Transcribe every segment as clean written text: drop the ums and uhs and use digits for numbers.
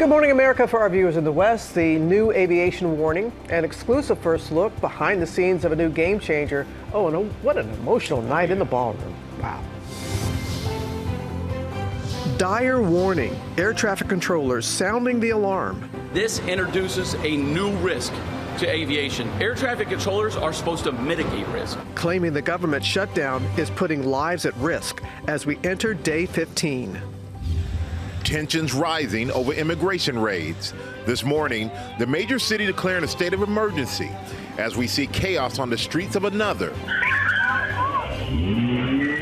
Good morning, America. For our viewers in the West, the new aviation warning, an exclusive first look behind the scenes of a new game changer. Oh, and what an emotional night in the ballroom. Wow. Dire warning. Air traffic controllers sounding the alarm. This introduces a new risk to aviation. Air traffic controllers are supposed to mitigate risk. Claiming the government shutdown is putting lives at risk as we enter day 15. Tensions rising over immigration raids. This morning, the major city declaring a state of emergency as we see chaos on the streets of another.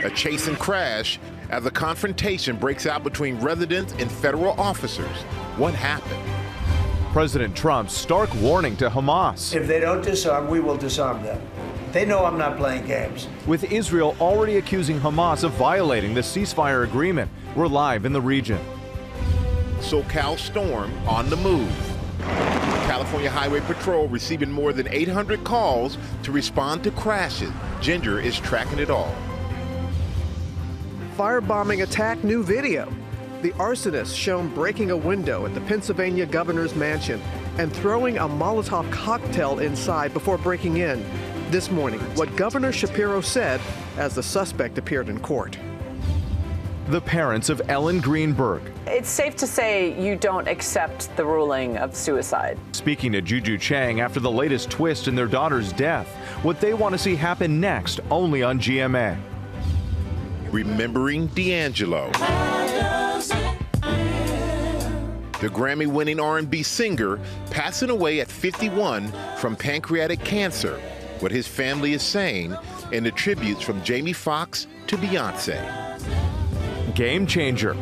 A chase and crash as a confrontation breaks out between residents and federal officers. What happened? President Trump's stark warning to Hamas. If they don't disarm, we will disarm them. They know I'm not playing games. With Israel already accusing Hamas of violating the ceasefire agreement. We're live in the region. SoCal storm on the move. California Highway Patrol receiving more than 800 calls to respond to crashes. Ginger is tracking it all. Firebombing attack, new video. The arsonist shown breaking a window at the Pennsylvania governor's mansion and throwing a Molotov cocktail inside before breaking in. This morning, what Governor Shapiro said as the suspect appeared in court. The parents of Ellen Greenberg. It's safe to say you don't accept the ruling of suicide. Speaking to Juju Chang after the latest twist in their daughter's death. What they want to see happen next, only on GMA. Remembering D'Angelo. The Grammy-winning R&B singer passing away at 51 from pancreatic cancer. What his family is saying in the tributes from Jamie Foxx to Beyonce. Game changer.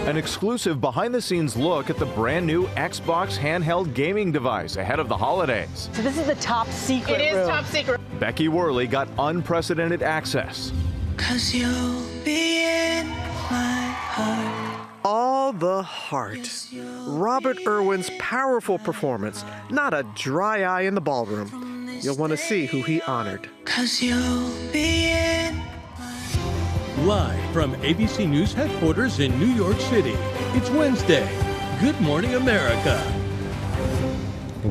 An exclusive behind-the-scenes look at the brand new Xbox handheld gaming device ahead of the holidays. So this is the top secret room. It is top secret. Becky Worley got unprecedented access. 'Cause you'll be in my heart. All the heart. Robert Irwin's powerful performance, not a dry eye in the ballroom. You'll want to see who he honored. 'Cause you'll be in. Live from ABC News headquarters in New York City, it's Wednesday. Good morning, America.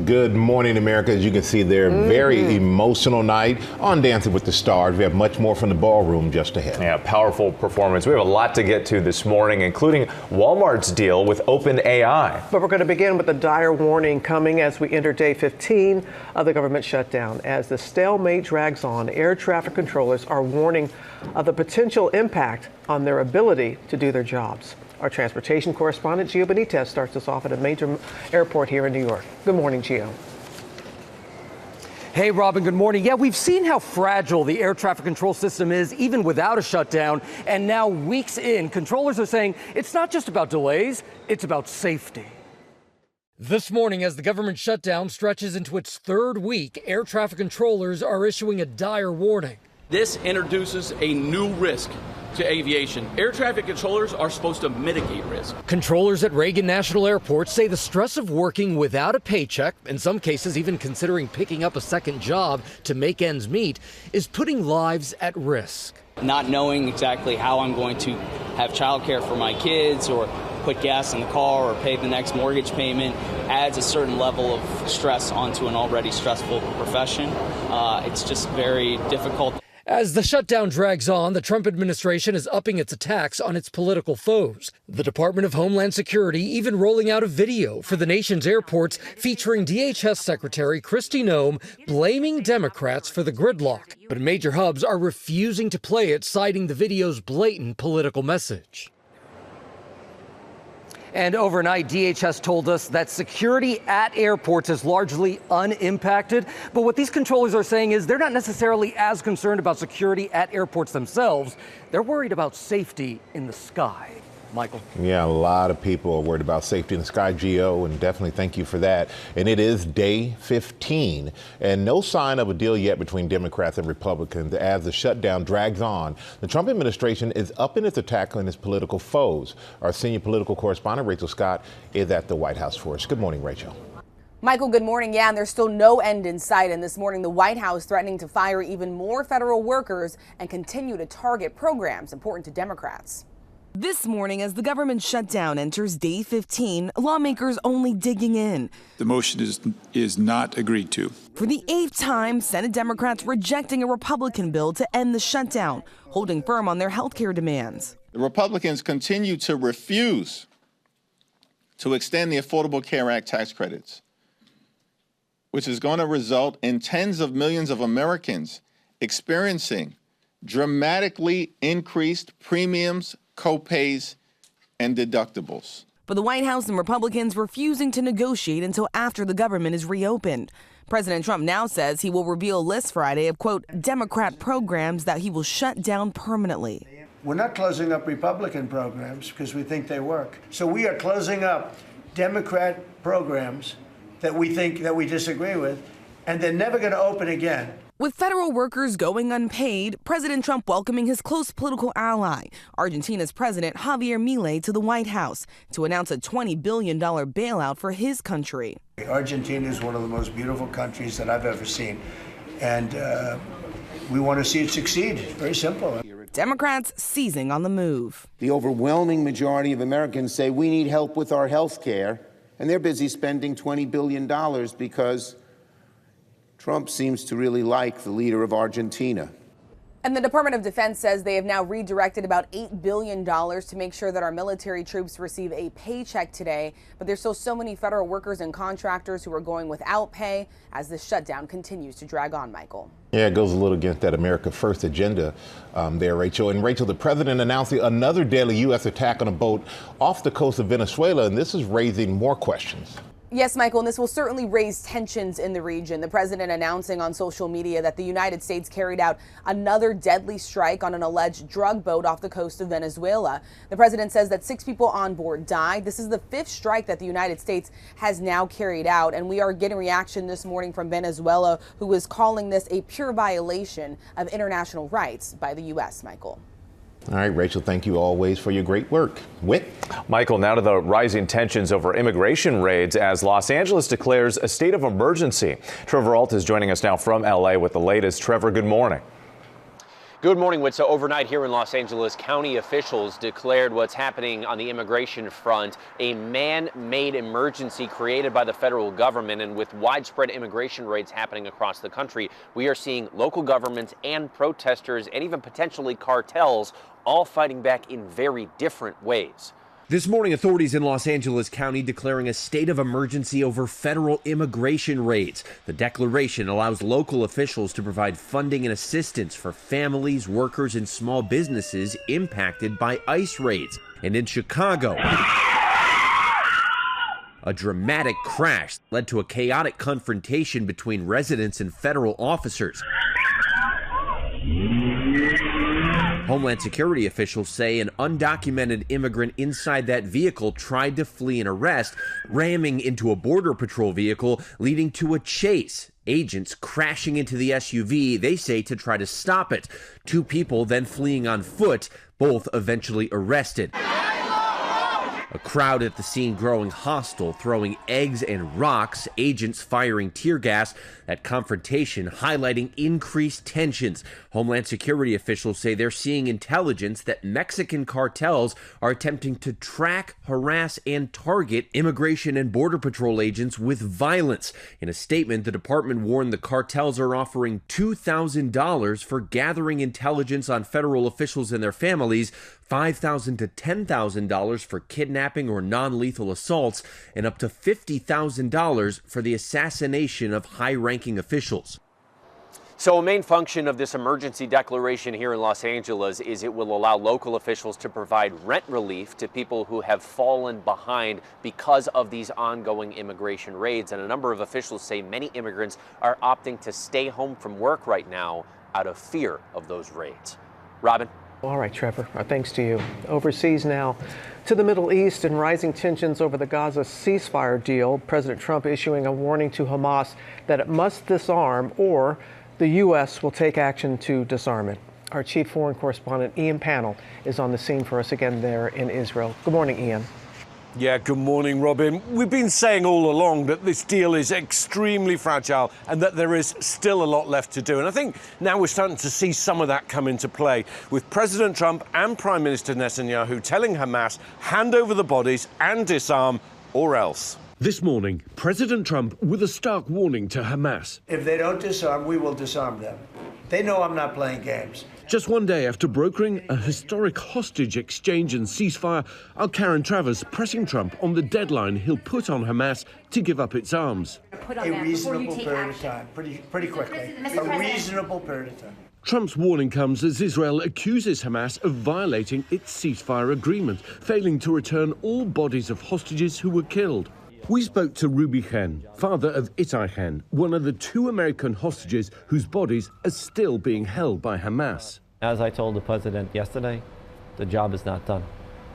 Good morning, America. As you can see there, very emotional night on Dancing with the Stars. We have much more from the ballroom just ahead. Yeah, powerful performance. We have a lot to get to this morning, including Walmart's deal with OpenAI. But we're going to begin with a dire warning coming as we enter day 15 of the government shutdown. As the stalemate drags on, air traffic controllers are warning of the potential impact on their ability to do their jobs. Our transportation correspondent, Gio Benitez, starts us off at a major airport here in New York. Good morning, Gio. Hey, Robin, good morning. Yeah, we've seen how fragile the air traffic control system is, even without a shutdown. And now, weeks in, controllers are saying it's not just about delays, it's about safety. This morning, as the government shutdown stretches into its third week, air traffic controllers are issuing a dire warning. This introduces a new risk to aviation. Air traffic controllers are supposed to mitigate risk. Controllers at Reagan National Airport say the stress of working without a paycheck, in some cases even considering picking up a second job to make ends meet, is putting lives at risk. Not knowing exactly how I'm going to have childcare for my kids or put gas in the car or pay the next mortgage payment adds a certain level of stress onto an already stressful profession. It's just very difficult. As the shutdown drags on, the Trump administration is upping its attacks on its political foes. The Department of Homeland Security even rolling out a video for the nation's airports featuring DHS Secretary Kristi Noem blaming Democrats for the gridlock. But major hubs are refusing to play it, citing the video's blatant political message. And overnight, DHS told us that security at airports is largely unimpacted. But what these controllers are saying is they're not necessarily as concerned about security at airports themselves. They're worried about safety in the sky. Michael. Yeah, a lot of people are worried about safety in the sky, Gio, and definitely thank you for that. And it is day 15, and no sign of a deal yet between Democrats and Republicans as the shutdown drags on. The Trump administration is upping its attack on its political foes. Our senior political correspondent, Rachel Scott, is at the White House for us. Good morning, Rachel. Michael, good morning. Yeah, and there's still no end in sight. And this morning, the White House threatening to fire even more federal workers and continue to target programs important to Democrats. This morning, as the government shutdown enters day 15, lawmakers only digging in. The motion is not agreed to. For the 8th time, Senate Democrats rejecting a Republican bill to end the shutdown, holding firm on their health care demands. The Republicans continue to refuse to extend the Affordable Care Act tax credits, which is going to result in tens of millions of Americans experiencing dramatically increased premiums, co-pays, and deductibles. But the White House and Republicans refusing to negotiate until after the government is reopened. President Trump now says he will reveal lists Friday of, quote, Democrat programs that he will shut down permanently. We're not closing up Republican programs because we think they work. So we are closing up Democrat programs that we think that we disagree with, and they're never going to open again. With federal workers going unpaid, President Trump welcoming his close political ally, Argentina's President Javier Milei, to the White House to announce a $20 billion bailout for his country. Argentina is one of the most beautiful countries that I've ever seen, and we want to see it succeed. It's very simple. Democrats seizing on the move. The overwhelming majority of Americans say we need help with our health care, and they're busy spending $20 billion because Trump seems to really like the leader of Argentina. And the Department of Defense says they have now redirected about $8 billion to make sure that our military troops receive a paycheck today. But there's still so many federal workers and contractors who are going without pay as this shutdown continues to drag on, Michael. Yeah, it goes a little against that America First agenda there, Rachel. And Rachel, the president announcing another deadly U.S. attack on a boat off the coast of Venezuela, and this is raising more questions. Yes, Michael, and this will certainly raise tensions in the region. The president announcing on social media that the United States carried out another deadly strike on an alleged drug boat off the coast of Venezuela. The president says that 6 people on board died. This is the 5th strike that the United States has now carried out, and we are getting reaction this morning from Venezuela, who is calling this a pure violation of international rights by the U.S., Michael. All right, Rachel, thank you always for your great work. Whit? Michael, now to the rising tensions over immigration raids as Los Angeles declares a state of emergency. Trevor Alt is joining us now from L.A. with the latest. Trevor, good morning. Good morning, Whit. So overnight here in Los Angeles, county officials declared what's happening on the immigration front a man-made emergency created by the federal government. And with widespread immigration raids happening across the country, we are seeing local governments and protesters and even potentially cartels all fighting back in very different ways. This morning, authorities in Los Angeles County declaring a state of emergency over federal immigration raids. The declaration allows local officials to provide funding and assistance for families, workers, and small businesses impacted by ICE raids. And in Chicago, a dramatic crash led to a chaotic confrontation between residents and federal officers. Homeland Security officials say an undocumented immigrant inside that vehicle tried to flee an arrest, ramming into a Border Patrol vehicle, leading to a chase. Agents crashing into the SUV, they say, to try to stop it. 2 people then fleeing on foot, both eventually arrested. A crowd at the scene growing hostile, throwing eggs and rocks, agents firing tear gas. That confrontation highlighting increased tensions. Homeland Security officials say they're seeing intelligence that Mexican cartels are attempting to track, harass, and target Immigration and Border Patrol agents with violence. In a statement, the department warned the cartels are offering $2,000 for gathering intelligence on federal officials and their families, $5,000 to $10,000 for kidnapping or non-lethal assaults, and up to $50,000 for the assassination of high-ranking officials. So a main function of this emergency declaration here in Los Angeles is it will allow local officials to provide rent relief to people who have fallen behind because of these ongoing immigration raids. And a number of officials say many immigrants are opting to stay home from work right now out of fear of those raids. Robin? All right, Trevor, our thanks to you. Overseas now to the Middle East and rising tensions over the Gaza ceasefire deal. President Trump issuing a warning to Hamas that it must disarm or the U.S. will take action to disarm it. Our chief foreign correspondent, Ian Pannell, is on the scene for us again there in Israel. Good morning, Ian. Yeah, good morning, Robin. We've been saying all along that this deal is extremely fragile and that there is still a lot left to do. And I think now we're starting to see some of that come into play, with President Trump and Prime Minister Netanyahu telling Hamas, hand over the bodies and disarm, or else. This morning, President Trump with a stark warning to Hamas. If they don't disarm, we will disarm them. They know I'm not playing games. Just one day after brokering a historic hostage exchange and ceasefire, our Karen Travers pressing Trump on the deadline he'll put on Hamas to give up its arms. A reasonable period of time, pretty quickly. A reasonable period of time. Trump's warning comes as Israel accuses Hamas of violating its ceasefire agreement, failing to return all bodies of hostages who were killed. We spoke to Ruby Chen, father of Itai Chen, one of the 2 American hostages whose bodies are still being held by Hamas. As I told the president yesterday, the job is not done.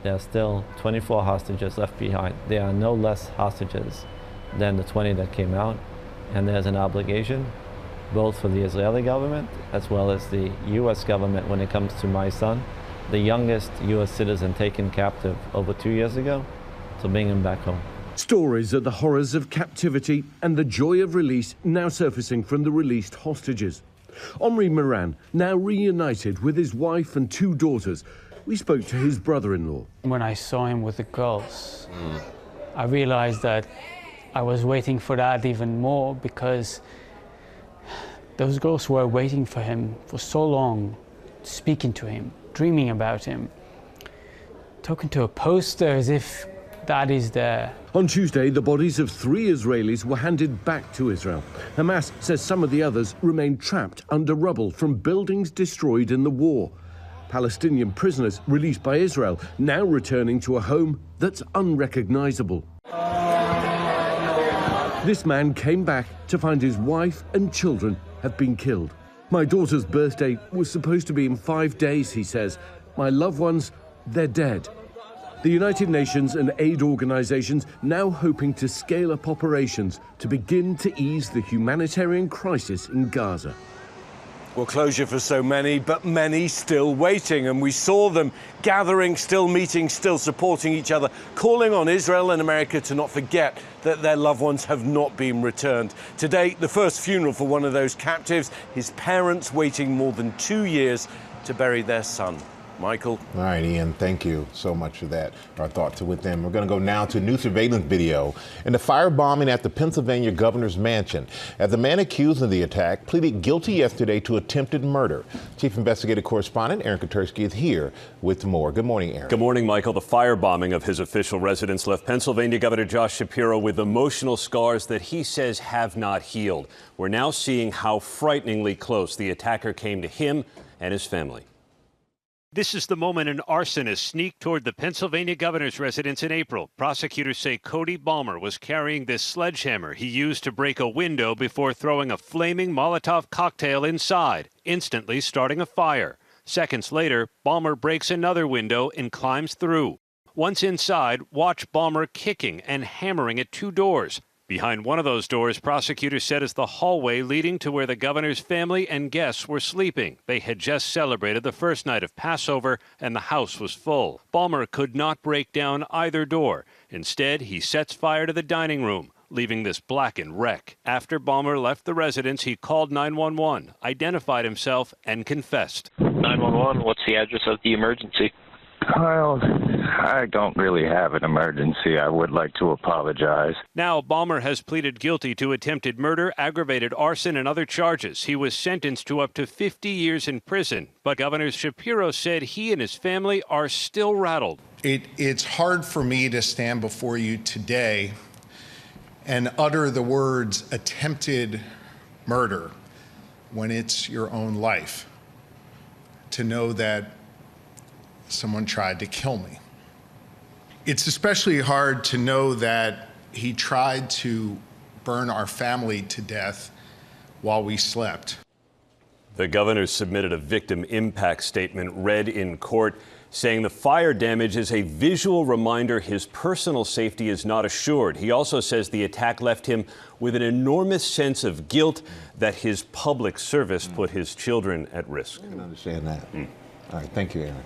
There are still 24 hostages left behind. There are no less hostages than the 20 that came out. And there's an obligation, both for the Israeli government as well as the U.S. government when it comes to my son, the youngest U.S. citizen taken captive over 2 years ago, to bring him back home. Stories of the horrors of captivity and the joy of release now surfacing from the released hostages. Omri Moran, now reunited with his wife and 2 daughters. We spoke to his brother-in-law. When I saw him with the girls, I realized that I was waiting for that even more, because those girls were waiting for him for so long, speaking to him, dreaming about him, talking to a poster as if that is there. On Tuesday, the bodies of 3 Israelis were handed back to Israel. Hamas says some of the others remain trapped under rubble from buildings destroyed in the war. Palestinian prisoners released by Israel now returning to a home that's unrecognizable. This man came back to find his wife and children have been killed. My daughter's birthday was supposed to be in 5 days, he says. My loved ones, they're dead. The United Nations and aid organizations now hoping to scale up operations to begin to ease the humanitarian crisis in Gaza. Well, closure for so many, but many still waiting. And we saw them gathering, still meeting, still supporting each other, calling on Israel and America to not forget that their loved ones have not been returned. Today, the first funeral for one of those captives, his parents waiting more than 2 years to bury their son. Michael. All right, Ian, thank you so much for that. Our thoughts are with them. We're going to go now to new surveillance video and the firebombing at the Pennsylvania governor's mansion, as the man accused of the attack pleaded guilty yesterday to attempted murder. Chief Investigative Correspondent Aaron Katersky is here with more. Good morning, Aaron. Good morning, Michael. The firebombing of his official residence left Pennsylvania Governor Josh Shapiro with emotional scars that he says have not healed. We're now seeing how frighteningly close the attacker came to him and his family. This is the moment an arsonist sneaked toward the Pennsylvania governor's residence in April. Prosecutors say Cody Balmer was carrying this sledgehammer he used to break a window before throwing a flaming Molotov cocktail inside, instantly starting a fire. Seconds later, Balmer breaks another window and climbs through. Once inside, watch Balmer kicking and hammering at 2 doors. Behind one of those doors, prosecutors said, is the hallway leading to where the governor's family and guests were sleeping. They had just celebrated the first night of Passover, and the house was full. Balmer could not break down either door. Instead, he sets fire to the dining room, leaving this blackened wreck. After Balmer left the residence, he called 911, identified himself, and confessed. 911, what's the address of the emergency? Well, I don't really have an emergency. I would like to apologize. Now, Balmer has pleaded guilty to attempted murder, aggravated arson, and other charges. He was sentenced to up to 50 years in prison. But Governor Shapiro said he and his family are still rattled. It's hard for me to stand before you today and utter the words attempted murder when it's your own life, to know that someone tried to kill me. It's especially hard to know that he tried to burn our family to death while we slept. The governor submitted a victim impact statement read in court, saying the fire damage is a visual reminder his personal safety is not assured. He also says the attack left him with an enormous sense of guilt that his public service put his children at risk. I can understand that. All right, thank you, Aaron.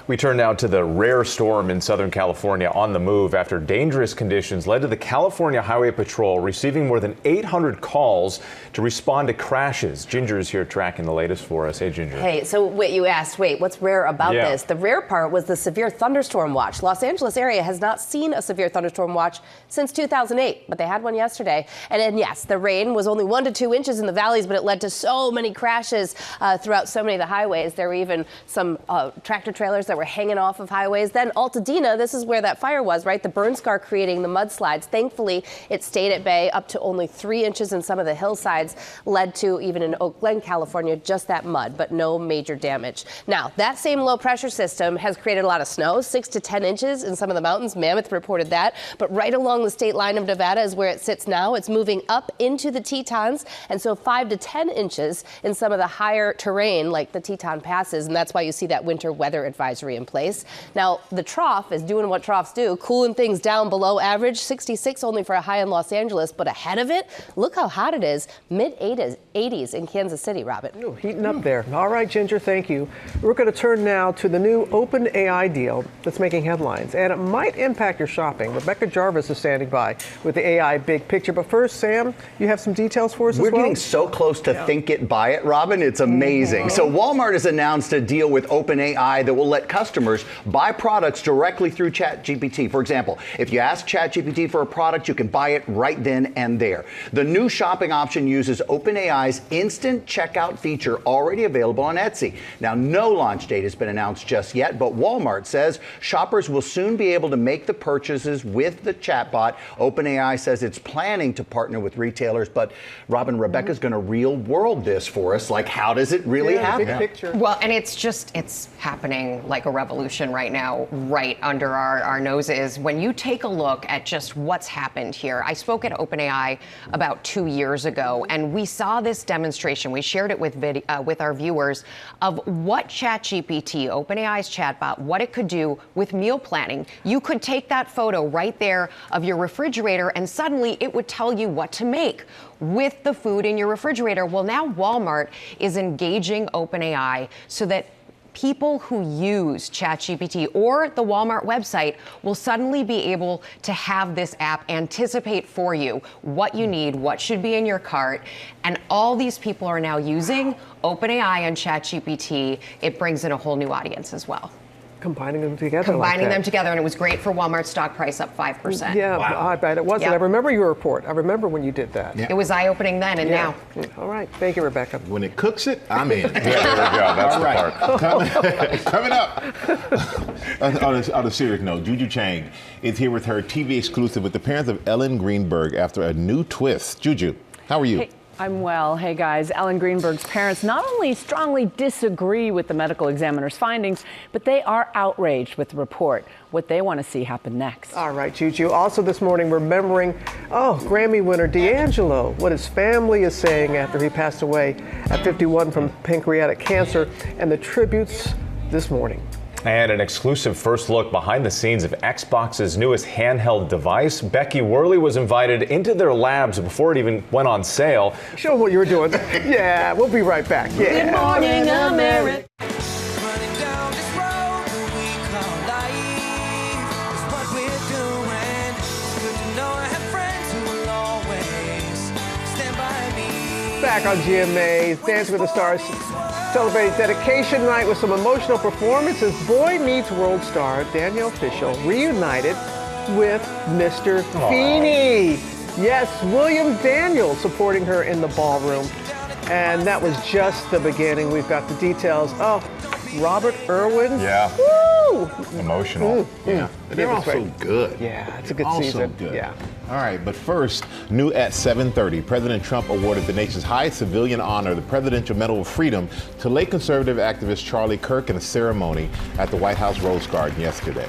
We turn now to the rare storm in Southern California on the move after dangerous conditions led to the California Highway Patrol receiving more than 800 calls to respond to crashes. Ginger is here tracking the latest for us. Hey, Ginger. Hey, so wait, you asked, what's rare about this? The rare part was the severe thunderstorm watch. Los Angeles area has not seen a severe thunderstorm watch since 2008, but they had one yesterday. And then, yes, the rain was only 1 to 2 inches in the valleys, but it led to so many crashes throughout so many of the highways. There were even some tractor trailers that were hanging off of highways. Then Altadena, this is where that fire was, right? The burn scar creating the mudslides. Thankfully, it stayed at bay. Up to only 3 inches in some of the hillsides led to, even in Oak Glen, California, just that mud, but no major damage. Now, that same low pressure system has created a lot of snow, 6 to 10 inches in some of the mountains. Mammoth reported that. But right along the state line of Nevada is where it sits now. It's moving up into the Tetons, and so 5 to 10 inches in some of the higher terrain like the Teton Passes, and that's why you see that winter weather advisory in place. Now, the trough is doing what troughs do, cooling things down below average, 66 only for a high in Los Angeles, but ahead of it, look how hot it is, mid-80s in Kansas City, Robin. Ooh, heating up there. All right, Ginger, thank you. We're going to turn now to the new OpenAI deal that's making headlines, and it might impact your shopping. Rebecca Jarvis is standing by with the AI big picture. But first, Sam, you have some details for us as well? We're getting so close to think it, buy it, Robin. It's amazing. So Walmart has announced a deal with OpenAI that will let customers buy products directly through ChatGPT. For example, if you ask ChatGPT for a product, you can buy it right then and there. The new shopping option uses OpenAI's instant checkout feature already available on Etsy. Now, no launch date has been announced just yet, but Walmart says shoppers will soon be able to make the purchases with the chatbot. OpenAI says it's planning to partner with retailers, but Robin, Rebecca's going to real world this for us. Like, how does it really happen? Big picture. Well, and it's happening like a revolution right now, right under our noses. When you take a look at just what's happened here, I spoke at OpenAI about 2 years ago, and we saw this demonstration. We shared it with our viewers of what ChatGPT, OpenAI's chatbot, what it could do with meal planning. You could take that photo right there of your refrigerator, and suddenly it would tell you what to make with the food in your refrigerator. Well, now Walmart is engaging OpenAI so that people who use ChatGPT or the Walmart website will suddenly be able to have this app anticipate for you what you need, what should be in your cart. And all these people are now using OpenAI and ChatGPT. It brings in a whole new audience as well. Combining them together. Combining them together, and it was great for Walmart's stock price up 5%. Yeah, wow. I bet it was. Yeah. I remember your report. I remember when you did that. Yeah. It was eye-opening then and now. All right. Thank you, Rebecca. When it cooks it, I'm in. There we go. That's all the part. Coming up. On a serious note, Juju Chang is here with her TV exclusive with the parents of Ellen Greenberg after a new twist. Juju, how are you? Hey. I'm well. Hey guys, Ellen Greenberg's parents not only strongly disagree with the medical examiner's findings, but they are outraged with the report. What they want to see happen next. All right, Juju. Also this morning, remembering, Grammy winner D'Angelo, what his family is saying after he passed away at 51 from pancreatic cancer, and the tributes this morning. And an exclusive first look behind the scenes of Xbox's newest handheld device. Becky Worley was invited into their labs before it even went on sale. Show them what you were doing. Yeah, we'll be right back. Yeah. Good morning, America. Back on GMA's Dance with the Stars. Celebrate dedication night with some emotional performances. Boy Meets World star Danielle Fishel reunited with Mr. Feeney. Yes, William Daniels supporting her in the ballroom. And that was just the beginning. We've got the details. Robert Irwin. Yeah. Woo! Emotional. Yeah. They're all so good. Yeah, it's a good also season. Good. Yeah. All right, but first, new at 7:30, President Trump awarded the nation's highest civilian honor, the Presidential Medal of Freedom, to late conservative activist Charlie Kirk in a ceremony at the White House Rose Garden yesterday.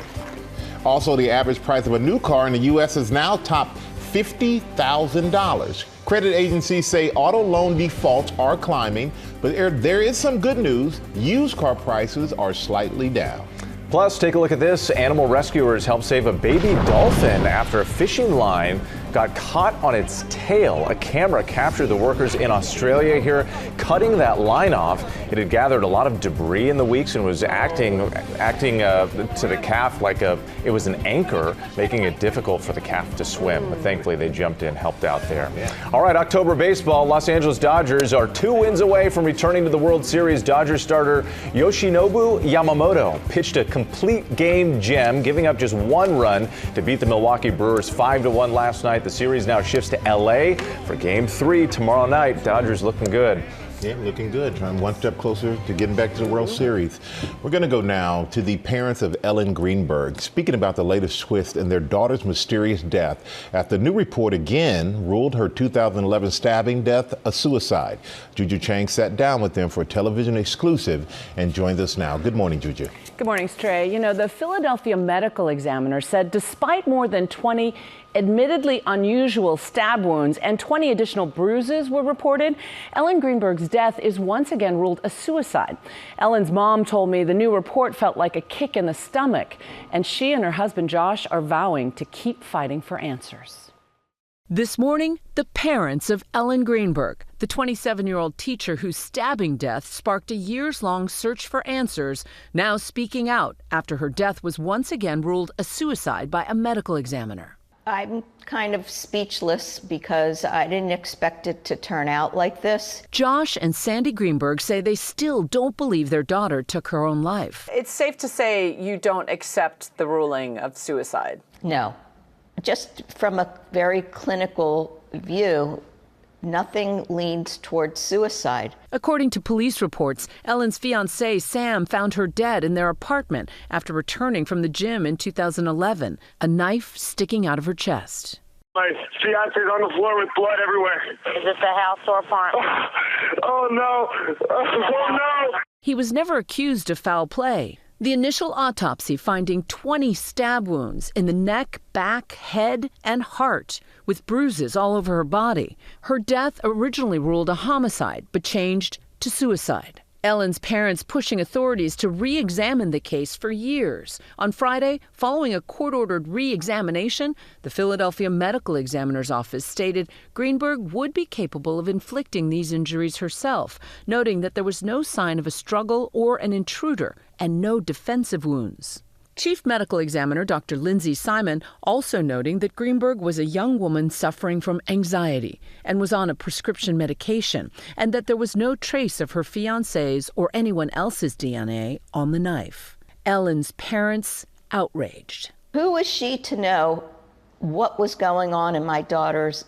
Also, the average price of a new car in the U.S. has now topped $50,000. Credit agencies say auto loan defaults are climbing, but there is some good news. Used car prices are slightly down. Plus, take a look at this. Animal rescuers helped save a baby dolphin after a fishing line got caught on its tail. A camera captured the workers in Australia here cutting that line off. It had gathered a lot of debris in the weeks and was acting to the calf like it was an anchor, making it difficult for the calf to swim. But thankfully they jumped in, helped out there. All right, October baseball. Los Angeles Dodgers are 2 wins away from returning to the World Series. Dodgers starter Yoshinobu Yamamoto pitched a complete game gem, giving up just 1 run to beat the Milwaukee Brewers 5-1 last night. The series now shifts to LA for Game 3 tomorrow night. Dodgers looking good. Yeah, looking good. Trying one step closer to getting back to the World Series. We're going to go now to the parents of Ellen Greenberg, speaking about the latest twist in their daughter's mysterious death after the new report again ruled her 2011 stabbing death a suicide. Juju Chang sat down with them for a television exclusive and joins us now. Good morning, Juju. Good morning, Stray. You know, the Philadelphia medical examiner said despite more than 20 admittedly unusual stab wounds and 20 additional bruises were reported, Ellen Greenberg's death is once again ruled a suicide. Ellen's mom told me the new report felt like a kick in the stomach, and she and her husband Josh are vowing to keep fighting for answers. This morning, the parents of Ellen Greenberg, the 27-year-old teacher whose stabbing death sparked a years-long search for answers, now speaking out after her death was once again ruled a suicide by a medical examiner. I'm kind of speechless because I didn't expect it to turn out like this. Josh and Sandy Greenberg say they still don't believe their daughter took her own life. It's safe to say you don't accept the ruling of suicide. No. Just from a very clinical view, nothing leans towards suicide. According to police reports, Ellen's fiancé, Sam, found her dead in their apartment after returning from the gym in 2011, a knife sticking out of her chest. My fiancé's on the floor with blood everywhere. Is this a house or apartment? Oh, no. Oh, no. He was never accused of foul play. The initial autopsy finding 20 stab wounds in the neck, back, head, and heart, with bruises all over her body. Her death originally ruled a homicide, but changed to suicide. Ellen's parents pushing authorities to re-examine the case for years. On Friday, following a court-ordered re-examination, the Philadelphia Medical Examiner's Office stated Greenberg would be capable of inflicting these injuries herself, noting that there was no sign of a struggle or an intruder and no defensive wounds. Chief Medical Examiner Dr. Linsey Simon also noting that Greenberg was a young woman suffering from anxiety and was on a prescription medication, and that there was no trace of her fiancé's or anyone else's DNA on the knife. Ellen's parents outraged. Who was she to know what was going on in my daughter's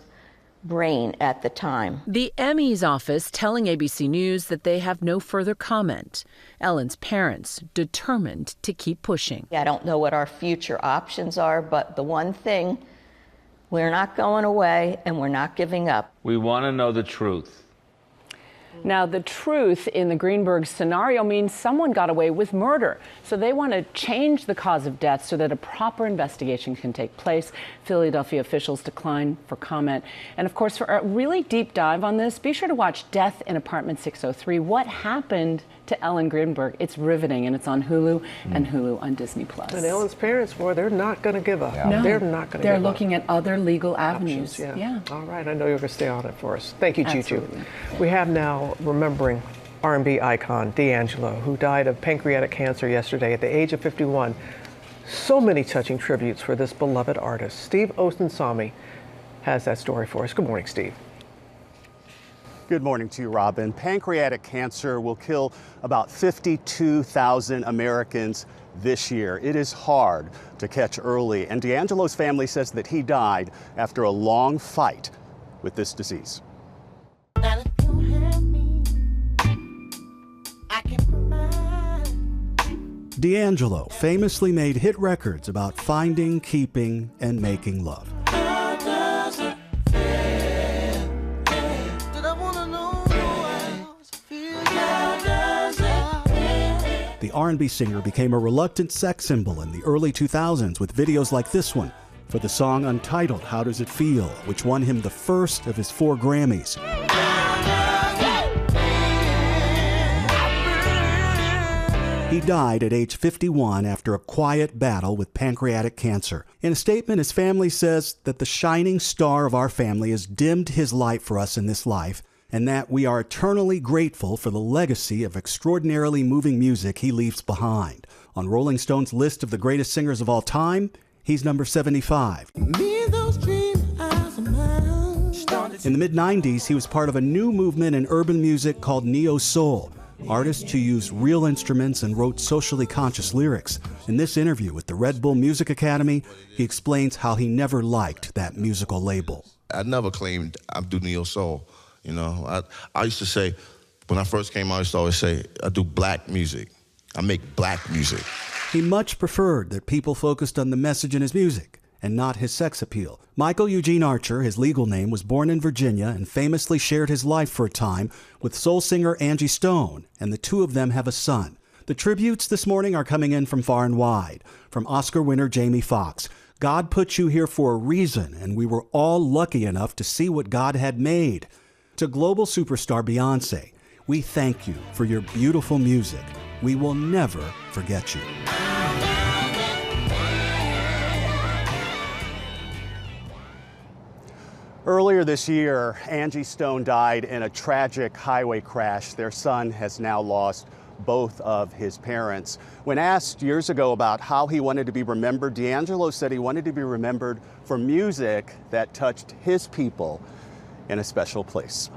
brain at the time? The ME's office telling ABC News that they have no further comment. Ellen's parents determined to keep pushing. I don't know what our future options are, but the one thing, we're not going away and we're not giving up. We want to know the truth. Now, the truth in the Greenberg scenario means someone got away with murder. So they want to change the cause of death so that a proper investigation can take place. Philadelphia officials decline for comment. And of course, for a really deep dive on this, be sure to watch Death in Apartment 603. What happened to Ellen Greenberg? It's riveting, and it's on Hulu and Hulu on Disney+. And Ellen's parents, they're not going to give up. No, they're not going to give up. They're looking at other legal avenues. Yeah. All right. I know you're going to stay on it for us. Thank you, Juju. Absolutely. We have now remembering R&B icon D'Angelo, who died of pancreatic cancer yesterday at the age of 51. So many touching tributes for this beloved artist. Steve Ostensami has that story for us. Good morning, Steve. Good morning to you, Robin. Pancreatic cancer will kill about 52,000 Americans this year. It is hard to catch early, and D'Angelo's family says that he died after a long fight with this disease. D'Angelo famously made hit records about finding, keeping, and making love. The R&B singer became a reluctant sex symbol in the early 2000s with videos like this one for the song Untitled, How Does It Feel?, which won him the first of his 4 Grammys. He died at age 51 after a quiet battle with pancreatic cancer. In a statement, his family says that the shining star of our family has dimmed his light for us in this life, and that we are eternally grateful for the legacy of extraordinarily moving music he leaves behind. On Rolling Stone's list of the greatest singers of all time, he's number 75. In the mid-90s, he was part of a new movement in urban music called neo-soul, artists who used real instruments and wrote socially conscious lyrics. In this interview with the Red Bull Music Academy, he explains how he never liked that musical label. I never claimed I do neo-soul. You know, I used to say, when I first came out, I used to always say, I do black music. I make black music. He much preferred that people focused on the message in his music and not his sex appeal. Michael Eugene Archer, his legal name, was born in Virginia and famously shared his life for a time with soul singer Angie Stone, and the two of them have a son. The tributes this morning are coming in from far and wide. From Oscar winner Jamie Foxx. God put you here for a reason, and we were all lucky enough to see what God had made. To global superstar Beyonce, we thank you for your beautiful music. We will never forget you. Earlier this year, Angie Stone died in a tragic highway crash. Their son has now lost both of his parents. When asked years ago about how he wanted to be remembered, D'Angelo said he wanted to be remembered for music that touched his people in a special place.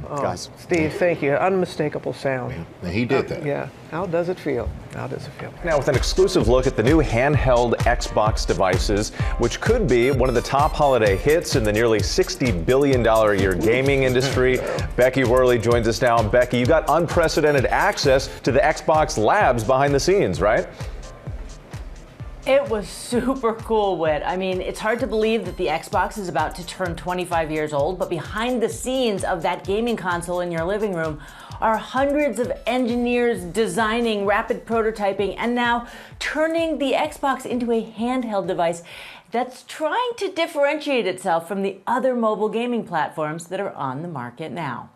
Oh, Guys. Steve, thank you. Unmistakable sound. And he did that. Yeah. How does it feel? How does it feel? Now with an exclusive look at the new handheld Xbox devices, which could be one of the top holiday hits in the nearly $60 billion a year gaming industry. Becky Worley joins us now. Becky, you got unprecedented access to the Xbox labs behind the scenes, right? It was super cool, Whit. I mean, it's hard to believe that the Xbox is about to turn 25 years old, but behind the scenes of that gaming console in your living room are hundreds of engineers designing, rapid prototyping, and now turning the Xbox into a handheld device that's trying to differentiate itself from the other mobile gaming platforms that are on the market now.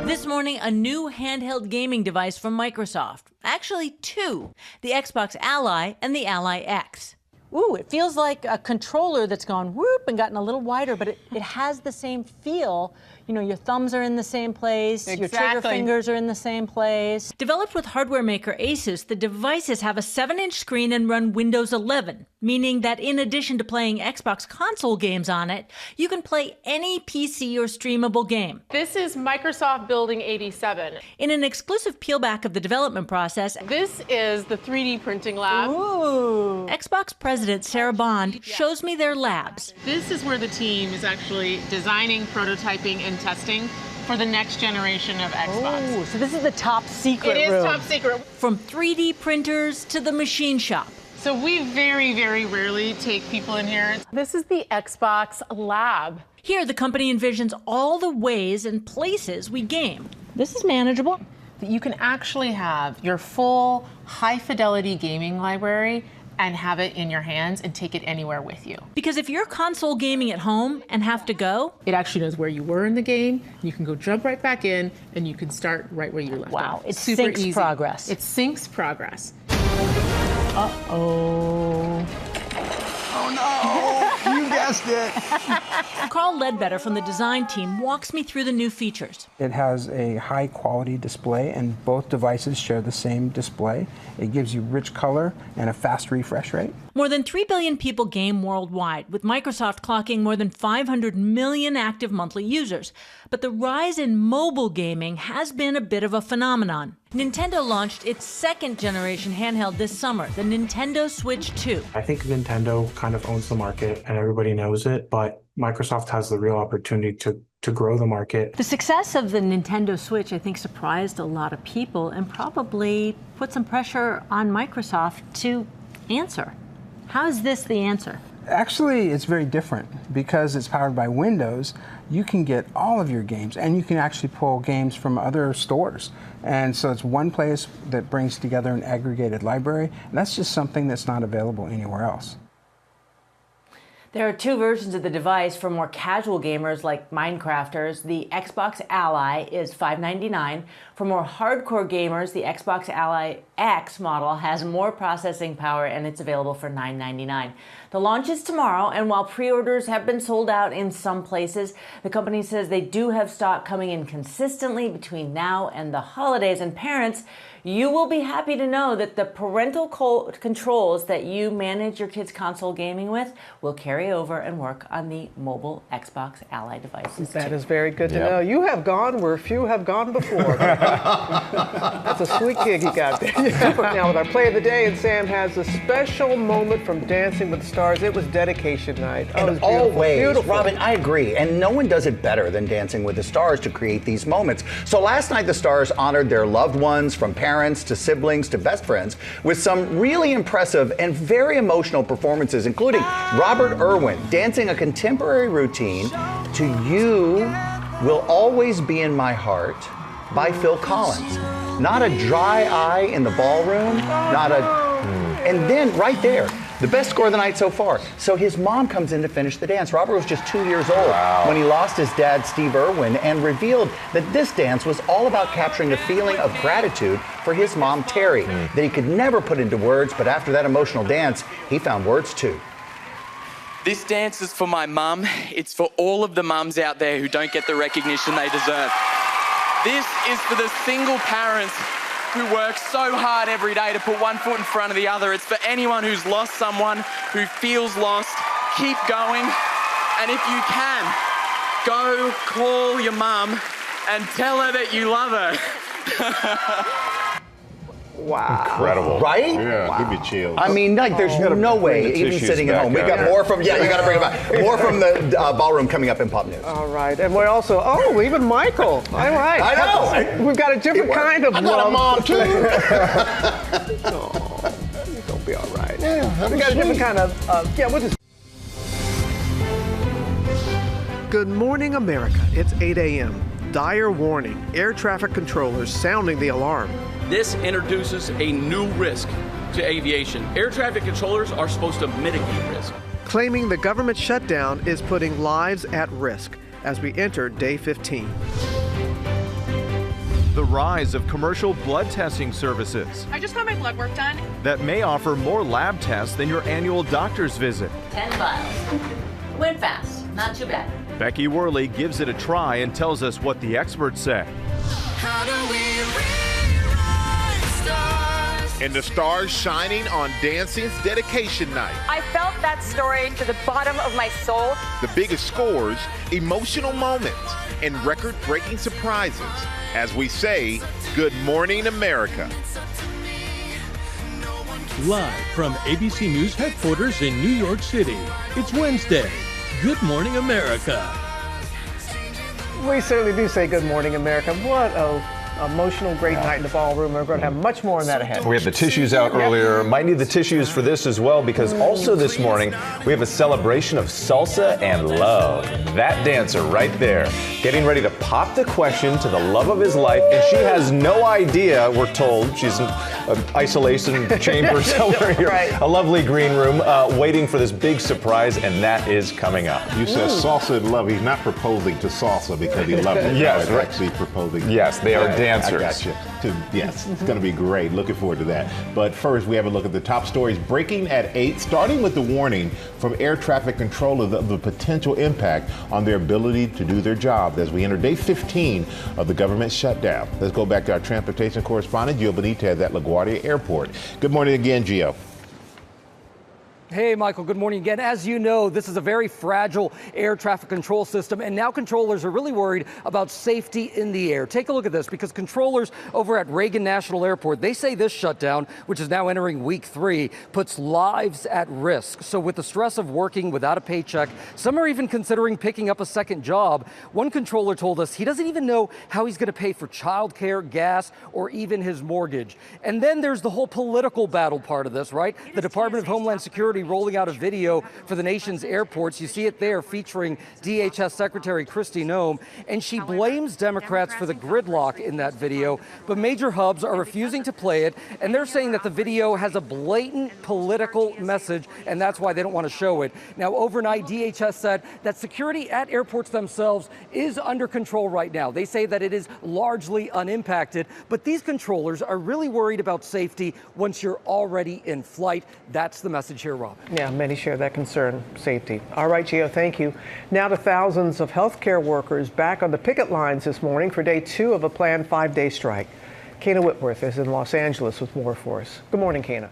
This morning, a new handheld gaming device from Microsoft. Actually, two. The Xbox Ally and the Ally X. Ooh, it feels like a controller that's gone whoop and gotten a little wider, but it has the same feel. You know, your thumbs are in the same place, your trigger fingers are in the same place. Developed with hardware maker Asus, the devices have a 7-inch screen and run Windows 11, meaning that in addition to playing Xbox console games on it, you can play any PC or streamable game. This is Microsoft Building 87. In an exclusive peelback of the development process, This is the 3D printing lab. Ooh. Xbox President Sarah Bond shows me their labs. This is where the team is actually designing, prototyping, and testing for the next generation of Xbox. Oh, so this is the top secret It is room. top secret. From 3D printers to the machine shop. So we very, very rarely take people in here. This is the Xbox lab. Here, the company envisions all the ways and places we game. This is manageable. You can actually have your full high-fidelity gaming library and have it in your hands and take it anywhere with you. Because if you're console gaming at home and have to go, it actually knows where you were in the game. You can go jump right back in and you can start right where you left off. Wow, it Super syncs easy. progress. It syncs progress. Uh-oh. Oh no, you guessed it. Carl Ledbetter from the design team walks me through the new features. It has a high quality display and both devices share the same display. It gives you rich color and a fast refresh rate. More than 3 billion people game worldwide, with Microsoft clocking more than 500 million active monthly users. But the rise in mobile gaming has been a bit of a phenomenon. Nintendo launched its second generation handheld this summer, the Nintendo Switch 2. I think Nintendo kind of owns the market and everybody knows it, but Microsoft has the real opportunity to grow the market. The success of the Nintendo Switch, I think, surprised a lot of people and probably put some pressure on Microsoft to answer. How is this the answer? Actually, it's very different. Because it's powered by Windows, you can get all of your games and you can actually pull games from other stores. And so it's one place that brings together an aggregated library, and that's just something that's not available anywhere else. There are two versions of the device for more casual gamers like Minecrafters. The Xbox Ally is $599. For more hardcore gamers, the Xbox Ally X model has more processing power and it's available for $999. The launch is tomorrow, and while pre-orders have been sold out in some places, the company says they do have stock coming in consistently between now and the holidays. And parents, you will be happy to know that the parental controls that you manage your kids' console gaming with will carry over and work on the mobile Xbox Ally devices. That is very good to know. You have gone where few have gone before. That's a sweet gig you got there. Now with our play of the day, and Sam has a special moment from Dancing with the Stars. It was dedication night. Oh, it was beautiful. Always, beautiful. Robin, I agree. And no one does it better than Dancing with the Stars to create these moments. So last night, the stars honored their loved ones, from parents to siblings to best friends, with some really impressive and very emotional performances, including Robert Irwin dancing a contemporary routine to You Will Always Be in My Heart by Phil Collins. Not a dry eye in the ballroom, and then right there, the best score of the night so far. So his mom comes in to finish the dance. Robert was just 2 years old when he lost his dad, Steve Irwin, and revealed that this dance was all about capturing a feeling of gratitude for his mom, Terry, that he could never put into words, but after that emotional dance, he found words too. This dance is for my mum. It's for all of the mums out there who don't get the recognition they deserve. This is for the single parents who work so hard every day to put one foot in front of the other. It's for anyone who's lost someone, who feels lost. Keep going. And if you can, go call your mum and tell her that you love her. Wow. Incredible. Right? Yeah, give me chills. I mean, like, there's no way, even sitting at home. We've got more from, you got to bring it back. More from the ballroom coming up in Pop News. All right. And we're also, even Michael. All right. I know. We've got a different kind of I got a mom, too. Oh, you're going to be all right. Yeah, we got a different kind of, we'll just. Good morning, America. It's 8 a.m. Dire warning. Air traffic controllers sounding the alarm. This introduces a new risk to aviation. Air traffic controllers are supposed to mitigate risk. Claiming the government shutdown is putting lives at risk as we enter day 15. The rise of commercial blood testing services I just got my blood work done. that may offer more lab tests than your annual doctor's visit. 10 vials. Went fast, not too bad. Becky Worley gives it a try and tells us what the experts say. How do we And the stars shining on Dancing's dedication night. I felt that story to the bottom of my soul. The biggest scores, emotional moments, and record-breaking surprises. As we say, good morning, America. Live from ABC News headquarters in New York City, it's Wednesday. Good morning, America. We certainly do say good morning, America. What a emotional, great night in the ballroom. We're going to have much more on that ahead. We had the tissues out earlier. Might need the tissues for this as well, because also this morning we have a celebration of salsa and love. That dancer right there, getting ready to pop the question to the love of his life, and she has no idea, we're told. She's in an isolation chamber somewhere here. Right. A lovely green room, waiting for this big surprise, and that is coming up. You said salsa and love. He's not proposing to salsa because he loves it. Yes, He's actually proposing. Yes, they are dancers. I got you. Yes, it's going to be great. Looking forward to that. But first, we have a look at the top stories breaking at 8, starting with the warning from air traffic controllers of the potential impact on their ability to do their job as we enter day 15 of the government shutdown. Let's go back to our transportation correspondent, Gio Benitez at LaGuardia Airport. Good morning again, Gio. Hey, Michael, good morning again. As you know, this is a very fragile air traffic control system, and now controllers are really worried about safety in the air. Take a look at this, because controllers over at Reagan National Airport, they say this shutdown, which is now entering week 3, puts lives at risk. So with the stress of working without a paycheck, some are even considering picking up a second job. One controller told us he doesn't even know how he's going to pay for childcare, gas, or even his mortgage. And then there's the whole political battle part of this, right? The Department of Homeland Security security rolling out a video for the nation's airports. You see it there featuring DHS Secretary Christen Press, and she blames Democrats for the gridlock in that video. But major hubs are refusing to play it, and they're saying that the video has a blatant political message, and that's why they don't want to show it. Now, overnight, DHS said that security at airports themselves is under control right now. They say that it is largely unimpacted, but these controllers are really worried about safety once you're already in flight. That's the message here, Robin. Yeah, many share that concern, safety. All right, Gio, thank you. Now to thousands of healthcare workers back on the picket lines this morning for day 2 of a planned 5-day strike. Kana Whitworth is in Los Angeles with more for us. Good morning, Kana.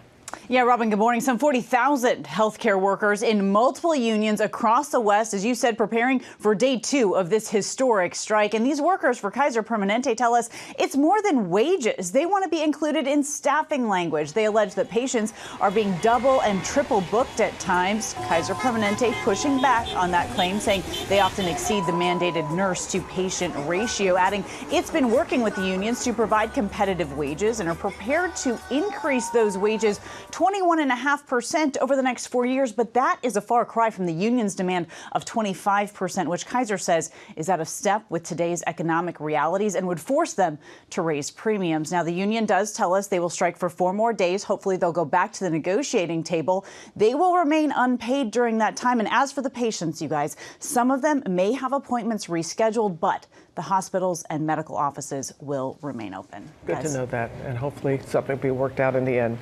Yeah, Robin, good morning. Some 40,000 healthcare workers in multiple unions across the West, as you said, preparing for day 2 of this historic strike. And these workers for Kaiser Permanente tell us it's more than wages. They want to be included in staffing language. They allege that patients are being double and triple booked at times. Kaiser Permanente pushing back on that claim, saying they often exceed the mandated nurse-to-patient ratio, adding it's been working with the unions to provide competitive wages and are prepared to increase those wages 21.5% over the next 4 years, but that is a far cry from the union's demand of 25%, which Kaiser says is out of step with today's economic realities and would force them to raise premiums. Now, the union does tell us they will strike for 4 more days. Hopefully, they'll go back to the negotiating table. They will remain unpaid during that time. And as for the patients, you guys, some of them may have appointments rescheduled, but the hospitals and medical offices will remain open. Good to know that, and hopefully something will be worked out in the end.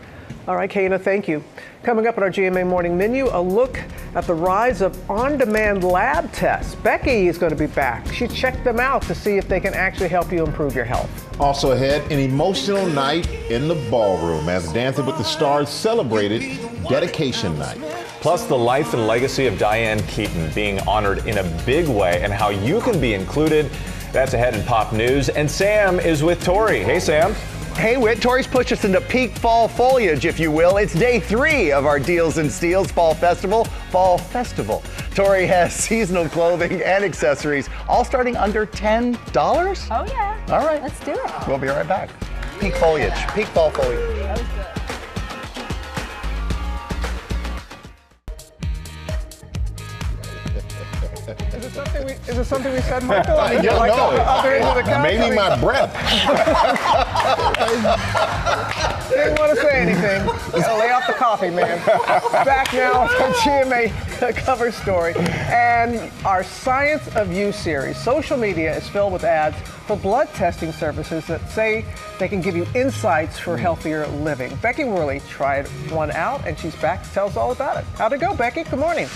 All right, Kana, thank you. Coming up on our GMA Morning Menu, a look at the rise of on-demand lab tests. Becky is going to be back. She checked them out to see if they can actually help you improve your health. Also ahead, an emotional night in the ballroom as Dancing with the Stars celebrated Dedication Night. Plus, the life and legacy of Diane Keaton being honored in a big way and how you can be included. That's ahead in Pop News. And Sam is with Tori. Hey, Sam. Hey, Whit. Tori's pushed us into peak fall foliage, if you will. It's day 3 of our Deals and Steals Fall Festival. Tori has seasonal clothing and accessories, all starting under $10. Oh, yeah. All right. Let's do it. We'll be right back. Peak foliage. Peak fall foliage. That was good. Is it something we said, Michael? I mean, don't know. Maybe my breath. Didn't want to say anything. Lay off the coffee, man. Back now to GMA cover story and our Science of You series. Social media is filled with ads for blood testing services that say they can give you insights for healthier living. Becky Worley tried one out, and she's back to tell us all about it. How'd it go, Becky? Good morning.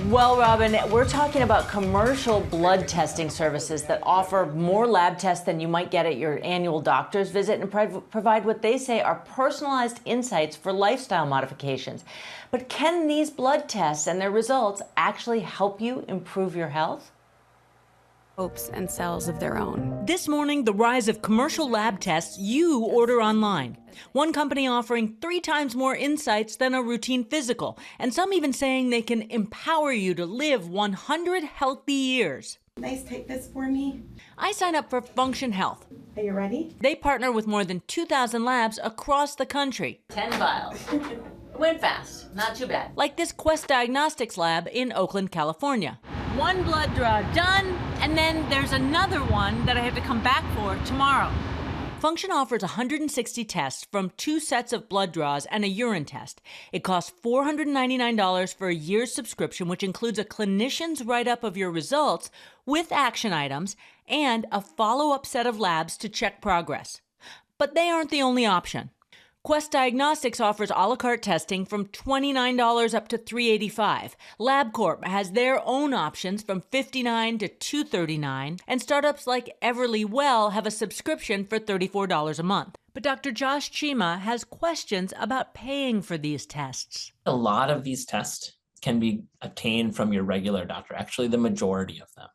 Well, Robin, we're talking about commercial blood testing services that offer more lab tests than you might get at your annual doctor's visit and provide what they say are personalized insights for lifestyle modifications. But can these blood tests and their results actually help you improve your health? Hopes and cells of their own. This morning, the rise of commercial lab tests you order online. One company offering 3 times more insights than a routine physical, and some even saying they can empower you to live 100 healthy years. Nice, take this for me. I sign up for Function Health. Are you ready? They partner with more than 2,000 labs across the country. 10 vials. Went fast, not too bad. Like this Quest Diagnostics lab in Oakland, California. 1 blood draw done, and then there's another one that I have to come back for tomorrow. Function offers 160 tests from 2 sets of blood draws and a urine test. It costs $499 for a year's subscription, which includes a clinician's write-up of your results with action items and a follow-up set of labs to check progress. But they aren't the only option. Quest Diagnostics offers a la carte testing from $29 up to $385. LabCorp has their own options from $59 to $239, and startups like Everly Well have a subscription for $34 a month. But Dr. Josh Chima has questions about paying for these tests. A lot of these tests can be obtained from your regular doctor, actually the majority of them.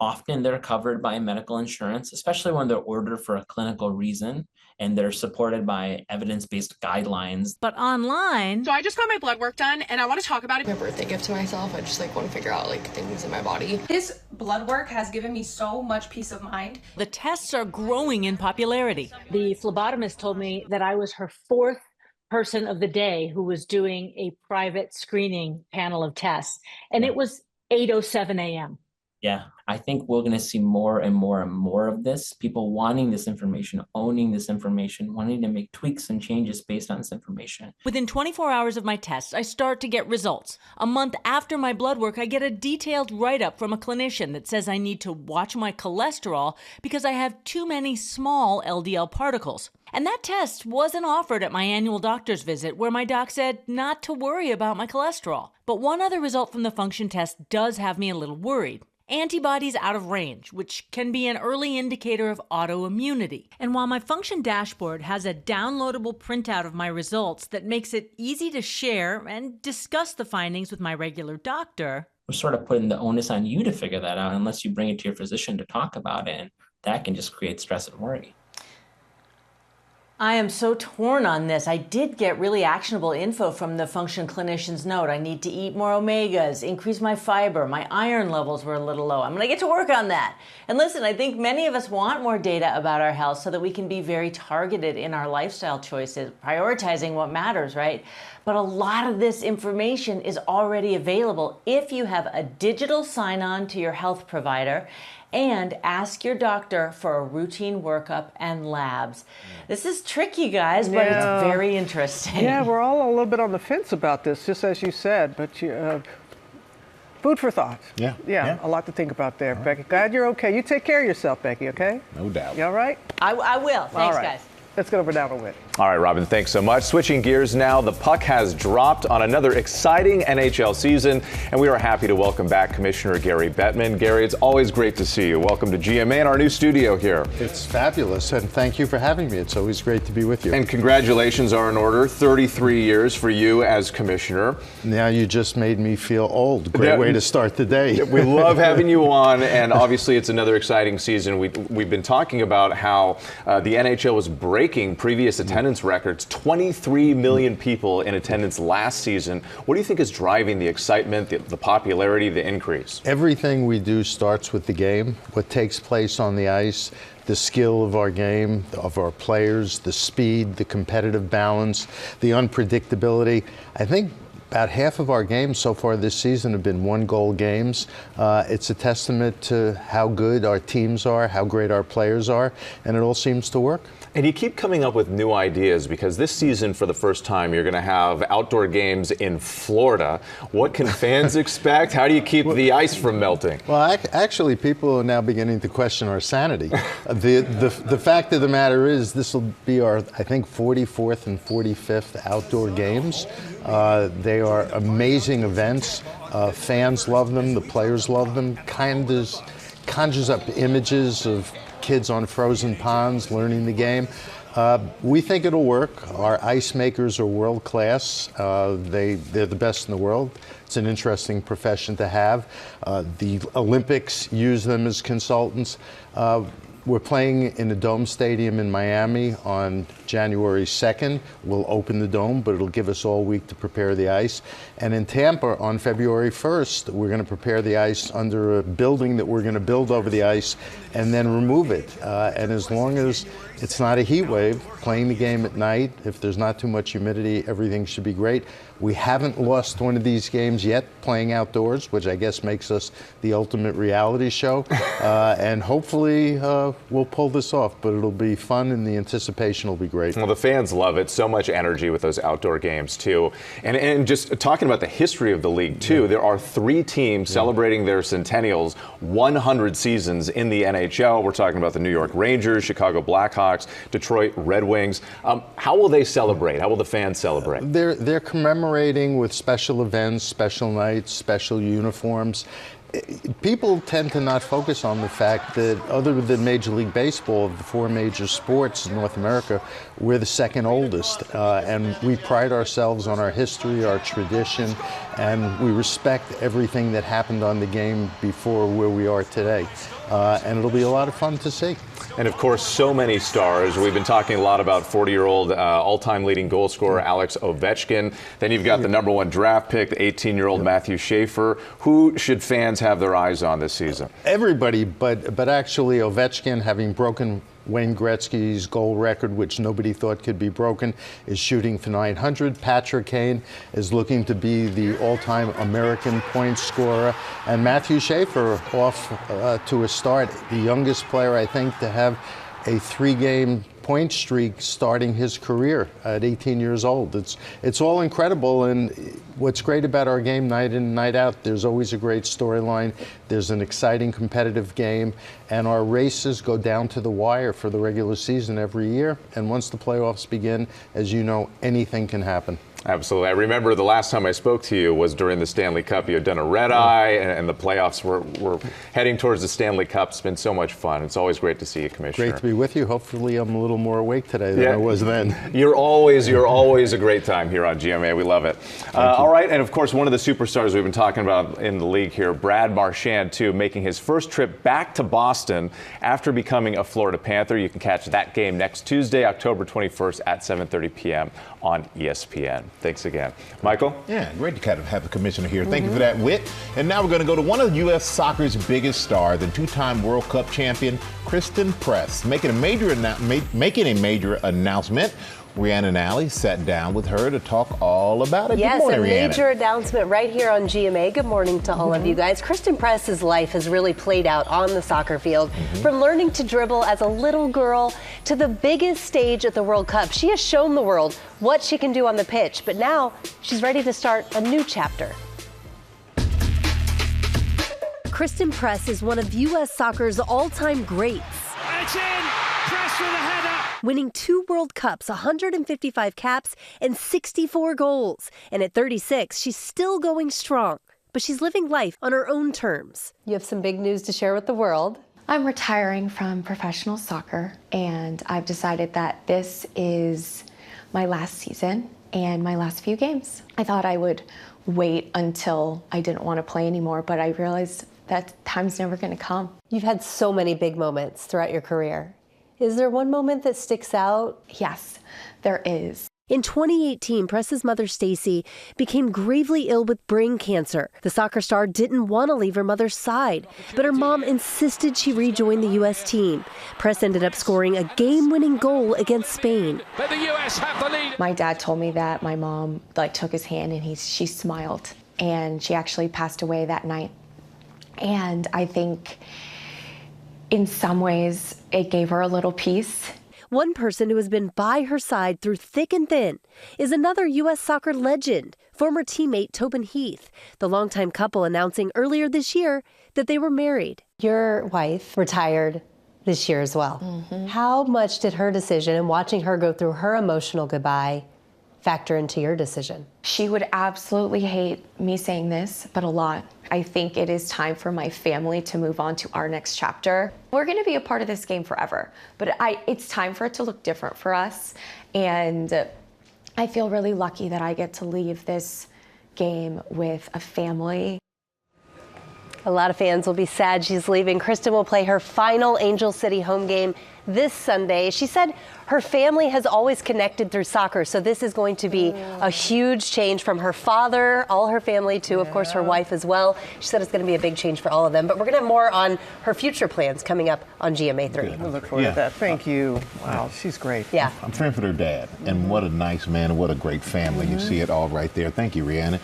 Often they're covered by medical insurance, especially when they're ordered for a clinical reason and they're supported by evidence-based guidelines. But online... So I just got my blood work done and I want to talk about it. My birthday gift to myself. I just want to figure out things in my body. His blood work has given me so much peace of mind. The tests are growing in popularity. The phlebotomist told me that I was her 4th person of the day who was doing a private screening panel of tests, and it was 8:07 a.m. Yeah, I think we're going to see more and more and more of this. People wanting this information, owning this information, wanting to make tweaks and changes based on this information. Within 24 hours of my test, I start to get results. A month after my blood work, I get a detailed write-up from a clinician that says I need to watch my cholesterol because I have too many small LDL particles. And that test wasn't offered at my annual doctor's visit, where my doc said not to worry about my cholesterol. But one other result from the function test does have me a little worried. Antibodies out of range, which can be an early indicator of autoimmunity. And while my function dashboard has a downloadable printout of my results that makes it easy to share and discuss the findings with my regular doctor, We're sort of putting the onus on you to figure that out unless you bring it to your physician to talk about it. And that can just create stress and worry. I am so torn on this. I did get really actionable info from the function clinician's note. I need to eat more omegas, increase my fiber. My iron levels were a little low. I'm going to get to work on that. And listen, I think many of us want more data about our health so that we can be very targeted in our lifestyle choices, prioritizing what matters, right? But a lot of this information is already available if you have a digital sign-on to your health provider and ask your doctor for a routine workup and labs. This is tricky, guys, but it's very interesting. Yeah, we're all a little bit on the fence about this, just as you said, but food for thought. Yeah, a lot to think about there, Becky. Glad you're okay. You take care of yourself, Becky, okay? No doubt. You all right? I will. Thanks, guys. Let's get over down a bit. All right, Robin, thanks so much. Switching gears now, the puck has dropped on another exciting NHL season, and we are happy to welcome back Commissioner Gary Bettman. Gary, it's always great to see you. Welcome to GMA and our new studio here. It's fabulous, and thank you for having me. It's always great to be with you. And congratulations are in order. 33 years for you as commissioner. Now you just made me feel old. Great way to start the day. We love having you on, and obviously it's another exciting season. We've been talking about how the NHL was breaking previous attendance records. 23 million people in attendance last season. What do you think is driving the excitement, the popularity, the increase? Everything we do starts with the game, what takes place on the ice, the skill of our game, of our players, the speed, the competitive balance, the unpredictability. I think about half of our games so far this season have been one-goal games. It's a testament to how good our teams are, how great our players are, and it all seems to work. And you keep coming up with new ideas because this season, for the first time, you're going to have outdoor games in Florida. What can fans expect? How do you keep the ice from melting? Well, actually, people are now beginning to question our sanity. The fact of the matter is this will be our, I think, 44th and 45th outdoor games. They are amazing events. Fans love them. The players love them. Conjures up images of kids on frozen ponds learning the game. We think it'll work. Our ice makers are world class. They're the best in the world. It's an interesting profession to have. The Olympics use them as consultants. We're playing in the Dome Stadium in Miami on January 2nd. We'll open the Dome, but it'll give us all week to prepare the ice. And in Tampa on February 1st, we're going to prepare the ice under a building that we're going to build over the ice and then remove it. And as long as it's not a heat wave, playing the game at night, if there's not too much humidity, everything should be great. We haven't lost one of these games yet playing outdoors, which I guess makes us the ultimate reality show. And hopefully we'll pull this off, but it'll be fun and the anticipation will be great. Well, the fans love it. So much energy with those outdoor games, too. And just talking about the history of the league, too, there are 3 teams celebrating their centennials, 100 seasons in the NHL. We're talking about the New York Rangers, Chicago Blackhawks, Detroit Red Wings. How will they celebrate? How will the fans celebrate? They're commemorating with special events, special nights, special uniforms. People tend to not focus on the fact that other than Major League Baseball, of the 4 major sports in North America, we're the second oldest. And we pride ourselves on our history, our tradition, and we respect everything that happened on the game before where we are today. And it'll be a lot of fun to see. And of course, so many stars. We've been talking a lot about 40-year-old all-time leading goal scorer Alex Ovechkin. Then you've got the #1 draft pick, the 18-year-old Matthew Schaefer. Who should fans have their eyes on this season? Everybody, but actually Ovechkin, having broken Wayne Gretzky's goal record, which nobody thought could be broken, is shooting for 900. Patrick Kane is looking to be the all-time American point scorer. And Matthew Schaefer off to a start, the youngest player, I think, to have a 3-game point streak starting his career at 18 years old. It's all incredible, and what's great about our game night in and night out, there's always a great storyline. There's an exciting competitive game, and our races go down to the wire for the regular season every year. And once the playoffs begin, as you know, anything can happen. Absolutely. I remember the last time I spoke to you was during the Stanley Cup. You had done a red eye, and the playoffs were heading towards the Stanley Cup. It's been so much fun. It's always great to see you, Commissioner. Great to be with you. Hopefully I'm a little more awake today than I was then. You're always a great time here on GMA. We love it. All right, and of course, one of the superstars we've been talking about in the league here, Brad Marchand, too, making his first trip back to Boston after becoming a Florida Panther. You can catch that game next Tuesday, October 21st at 7:30 p.m. on ESPN. Thanks again. Michael? Yeah, great to kind of have the commissioner here. Thank you for that, Whit. And now we're going to go to one of U.S. soccer's biggest stars, the two-time World Cup champion, Christen Press, making a major announcement. Rhiannon Ally sat down with her to talk all about it. Yes, Good morning, a Rhiannon. major announcement right here on GMA. Good morning to all of you guys. Christen Press's life has really played out on the soccer field. From learning to dribble as a little girl to the biggest stage at the World Cup. She has shown the world what she can do on the pitch, but now she's ready to start a new chapter. Christen Press is one of U.S. soccer's all-time greats. It's in! Press with a header! Winning 2 World Cups, 155 caps, and 64 goals. And at 36, she's still going strong. But she's living life on her own terms. You have some big news to share with the world. I'm retiring from professional soccer, and I've decided that this is my last season and my last few games. I thought I would wait until I didn't want to play anymore, but I realized that time's never going to come. You've had so many big moments throughout your career. Is there one moment that sticks out? Yes, there is. In 2018, Press's mother, Stacy, became gravely ill with brain cancer. The soccer star didn't want to leave her mother's side, but her mom insisted she rejoin the U.S. team. Press ended up scoring a game-winning goal against Spain. But the U.S. have the lead. My dad told me that my mom took his hand and she smiled, and she actually passed away that night. And I think in some ways it gave her a little peace. One person who has been by her side through thick and thin is another U.S. soccer legend, former teammate Tobin Heath, the longtime couple announcing earlier this year that they were married. Your wife retired this year as well. How much did her decision and watching her go through her emotional goodbye factor into your decision? She would absolutely hate me saying this, but a lot. I think it is time for my family to move on to our next chapter. We're going to be a part of this game forever, but it's time for it to look different for us. And I feel really lucky that I get to leave this game with a family. A lot of fans will be sad she's leaving. Christen will play her final Angel City home game this Sunday. She said her family has always connected through soccer, so this is going to be a huge change from her father, all her family, to, of course, her wife as well. She said it's going to be a big change for all of them. But we're going to have more on her future plans coming up on GMA3. We look forward to that. Thank you. Wow, she's great. Yeah. I'm friends with her dad, and what a nice man, and what a great family. You see it all right there. Thank you, Rhiannon.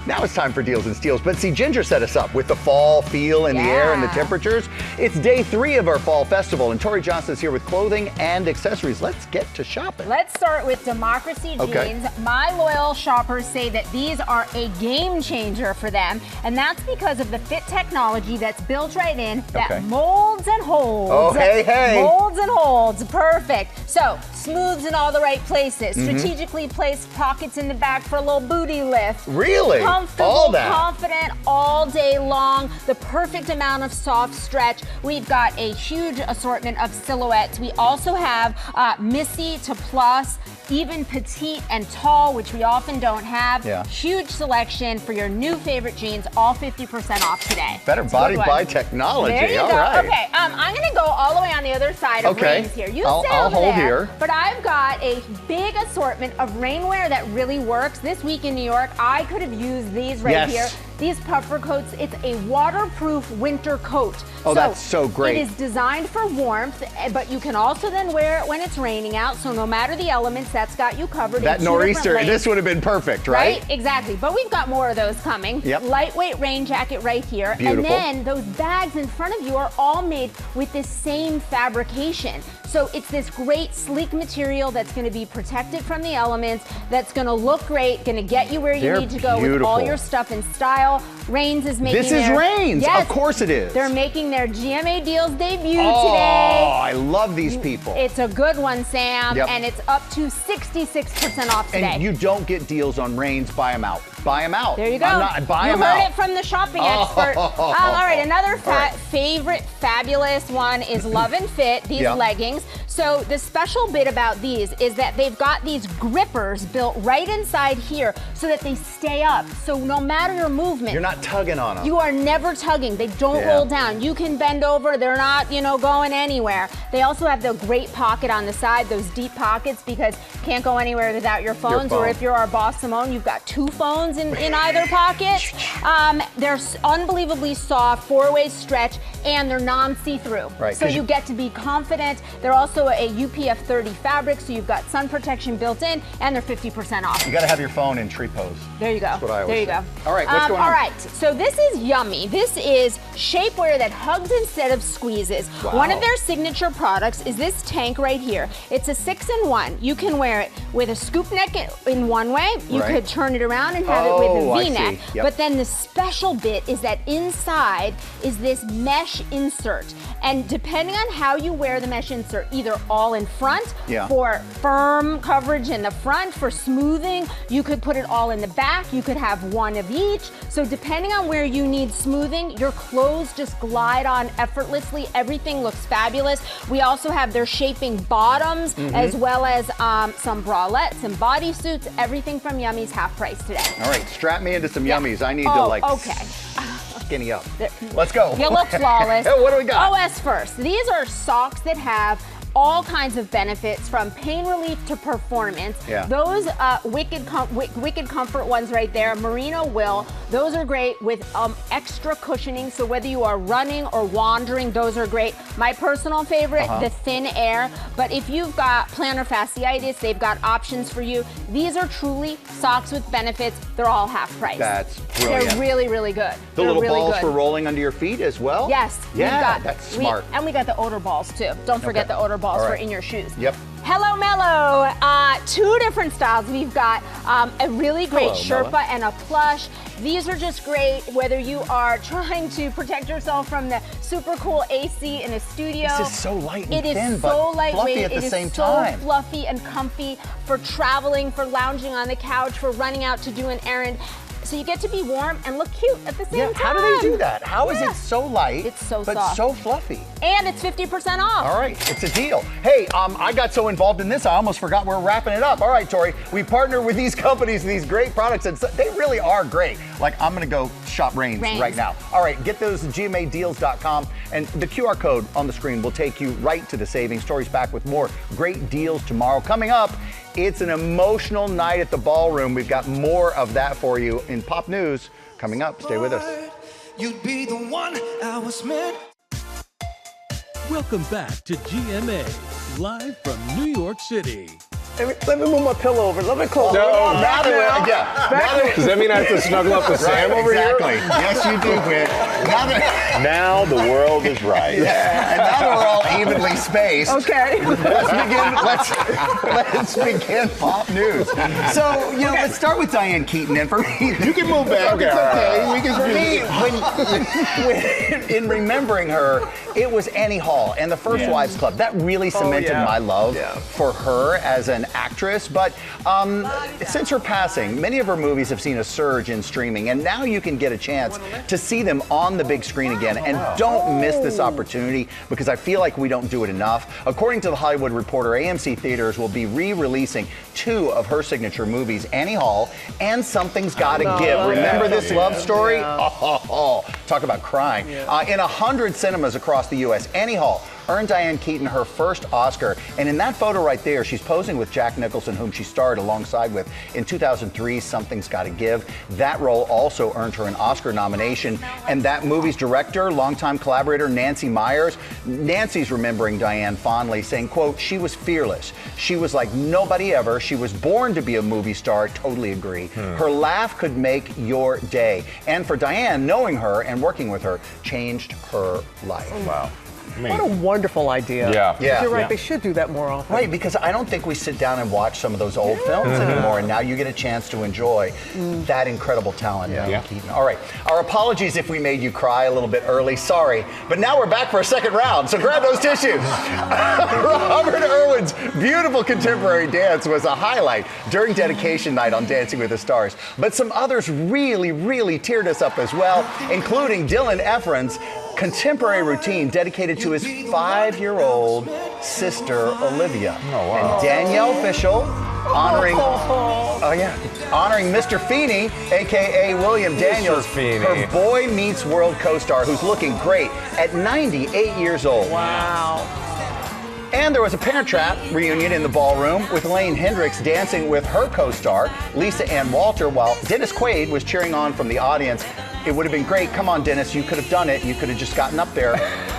Now it's time for Deals and Steals. But see, Ginger set us up with the fall feel in the air and the temperatures. It's day 3 of our fall festival, and Tori Johnson's here with clothing and accessories. Let's get to shopping. Let's start with Democracy Jeans. My loyal shoppers say that these are a game changer for them, and that's because of the fit technology that's built right in that molds and holds. Oh, hey. Molds and holds. Perfect. So, smooths in all the right places. Strategically placed pockets in the back for a little booty lift. Really? Comfortable, all that. confident all day long. The perfect amount of soft stretch. We've got a huge assortment of silhouettes. We also have Missy to plus, even petite and tall, which we often don't have. Huge selection for your new favorite jeans, all 50% off today. Better body by technology. There you all go. right. Okay, I'm going to go all the way on the other side of rings here. You stay I'll over hold there, here. but I've got a big assortment of rainwear that really works. This week in New York, I could have used these right here. These puffer coats, it's a waterproof winter coat. Oh, that's so great. It is designed for warmth, but you can also then wear it when it's raining out. So no matter the elements, that's got you covered. That nor'easter, this would have been perfect, right? Right, exactly. But we've got more of those coming. Yep. Lightweight rain jacket right here. Beautiful. And then those bags in front of you are all made with this same fabrication. So it's this great sleek material that's going to be protected from the elements, that's going to look great, going to get you where you need to go with all your stuff in style. Rains is making This is Rains. Yes, of course it is. They're making their GMA Deals debut today. Oh, I love these people. It's a good one, Sam, Yep. and it's up to 66% off today. And you don't get deals on Rains. Buy them out. Buy them out. There you go. Buy them You out. heard it from the shopping expert. All right, another favorite fabulous one is Love and Fit, these leggings. So the special bit about these is that they've got these grippers built right inside here so that they stay up. So no matter your movement, You're not tugging on them. you are never tugging. They don't roll down. You can bend over. They're not, going anywhere. They also have the great pocket on the side, those deep pockets, because you can't go anywhere without your phones. Or if you're our boss, Simone, you've got 2 phones in either pocket. They're unbelievably soft, 4-way stretch, and they're non-see-through. Right, So you get to be confident. They're also a UPF 30 fabric, so you've got sun protection built in, and they're 50% off. You got to have your phone in tree pose. There you go. That's what I always There you say. go. All right, what's going on? All right, so this is Yummy. This is shapewear that hugs instead of squeezes. Wow. One of their signature products is this tank right here. It's a 6-in-1. You can wear it with a scoop neck in one way. You could turn it around and have it with a V-neck. But then the special bit is that inside is this mesh insert. And depending on how you wear the mesh insert, either all in front for firm coverage in the front, for smoothing, you could put it all in the back. You could have one of each. So depending on where you need smoothing, your clothes just glide on effortlessly. Everything looks fabulous. We also have their shaping bottoms, as well as some bralettes and bodysuits. Everything from Yummy's half price today. All right, strap me into some Yummies. I need to skinny up. Let's go. You look flawless. What do we got? OS first. These are socks that have all kinds of benefits, from pain relief to performance. Those Wicked Comfort ones right there, Merino Will, those are great with extra cushioning. So whether you are running or wandering, those are great. My personal favorite, the Thin Air. But if you've got plantar fasciitis, they've got options for you. These are truly socks with benefits. They're all half price. That's brilliant. They're really, really good. The little balls for rolling under your feet as well? Yes. Yeah, that's smart. And we got the odor balls too. Don't forget the odor balls for in your shoes. Yep. Hello Mellow, 2 different styles. We've got a really great Sherpa and a plush. These are just great whether you are trying to protect yourself from the super cool AC in a studio. This is so light and it thin, is so but lightweight. fluffy at the same time. It is so fluffy and comfy for traveling, for lounging on the couch, for running out to do an errand. So you get to be warm and look cute at the same time. How do they do that? How is it so light, it's so but soft, so fluffy? And it's 50% off. All right, it's a deal. Hey, I got so involved in this, I almost forgot we're wrapping it up. All right, Tori, we partner with these companies, these great products, and they really are great. Like, I'm gonna go shop Rains right now. All right, get those at gmadeals.com, and the QR code on the screen will take you right to the savings. Tori's back with more great deals tomorrow. Coming up, it's an emotional night at the ballroom. We've got more of that for you in Pop News coming up. Stay with us. You'd be the one I was meant. Welcome back to GMA, live from New York City. Let me move my pillow over. Let me close. No, does that mean I have to snuggle up with Sam over here? Yes, you do, Whit. Now the world is right. Yeah, and now that we're all evenly spaced. Okay. Let's begin Pop News. So, let's start with Diane Keaton. And for me, you can move back. Okay. For me, in remembering her, it was Annie Hall and the First Wives Club. That really cemented my love for her as an actress. But since her passing, many of her movies have seen a surge in streaming, and now you can get a chance to see them on the big screen again. And don't miss this opportunity, because I feel like we don't do it enough. According to The Hollywood Reporter, AMC Theaters will be re-releasing 2 of her signature movies, Annie Hall and Something's Gotta Give. Remember this love story? Talk about crying. In 100 cinemas across the U.S., Annie Hall earned Diane Keaton her first Oscar. And in that photo right there, she's posing with Jack Nicholson, whom she starred alongside with in 2003's Something's Gotta Give. That role also earned her an Oscar nomination. And that movie's director, longtime collaborator Nancy Meyers, Nancy's remembering Diane fondly, saying, quote, "She was fearless. She was like nobody ever. She was born to be a movie star." Totally agree. Her laugh could make your day. And for Diane, knowing her and working with her changed her life. Wow. What a wonderful idea. Yeah. You're right. They should do that more often. Right, because I don't think we sit down and watch some of those old films anymore, and now you get a chance to enjoy that incredible talent, Diane Keaton. All right, our apologies if we made you cry a little bit early. Sorry, but now we're back for a second round, so grab those tissues. Robert Irwin's beautiful contemporary dance was a highlight during dedication night on Dancing with the Stars, but some others really, really teared us up as well, including Dylan Efron's contemporary routine dedicated to his 5-year-old sister Olivia. Oh, wow. And Danielle Fishel honoring Mr. Feeney, aka William Daniels, her Boy Meets World co-star, who's looking great at 98 years old. Wow. And there was a Parent Trap reunion in the ballroom with Elaine Hendricks dancing with her co-star, Lisa Ann Walter, while Dennis Quaid was cheering on from the audience. It would have been great. Come on, Dennis, you could have done it. You could have just gotten up there.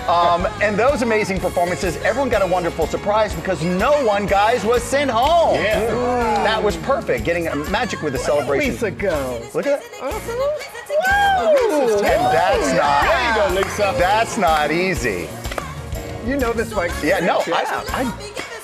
And those amazing performances, everyone got a wonderful surprise because no one, guys, was sent home. Yeah. That was perfect. Getting magic with the celebration. Lisa goes. Look at that. And that's not. There you go, Lisa. That's not easy. You know this, Mike. Yeah, no,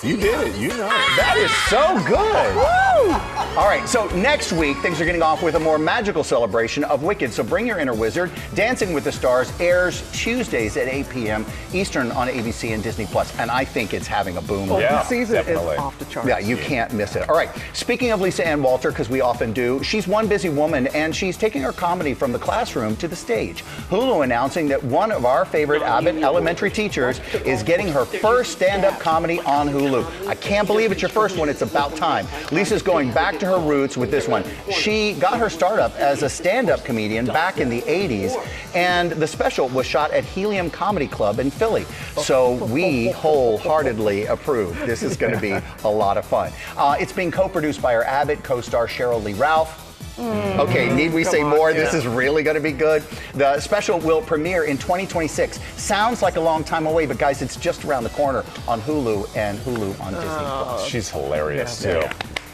you did it. You know it. That is so good. Woo! All right, so next week, things are getting off with a more magical celebration of Wicked. So bring your inner wizard. Dancing with the Stars airs Tuesdays at 8 p.m. Eastern on ABC and Disney+. And I think it's having a boom. The season is off the charts. Yeah, you can't miss it. All right, speaking of Lisa Ann Walter, because we often do, she's one busy woman, and she's taking her comedy from the classroom to the stage. Hulu announcing that one of our favorite Abbott elementary teachers is getting her first stand-up comedy on Hulu. I can't believe it's your first one. It's about time. Lisa's going back to her roots with this one. She got her start up as a stand-up comedian back in the 80s, and the special was shot at Helium Comedy Club in Philly. So we wholeheartedly approve. This is going to be a lot of fun. It's being co-produced by our Abbott co-star Cheryl Lee Ralph. Okay, need we say more? This is really going to be good. The special will premiere in 2026. Sounds like a long time away, but guys, it's just around the corner on Hulu and Hulu on Disney+. She's hilarious, too.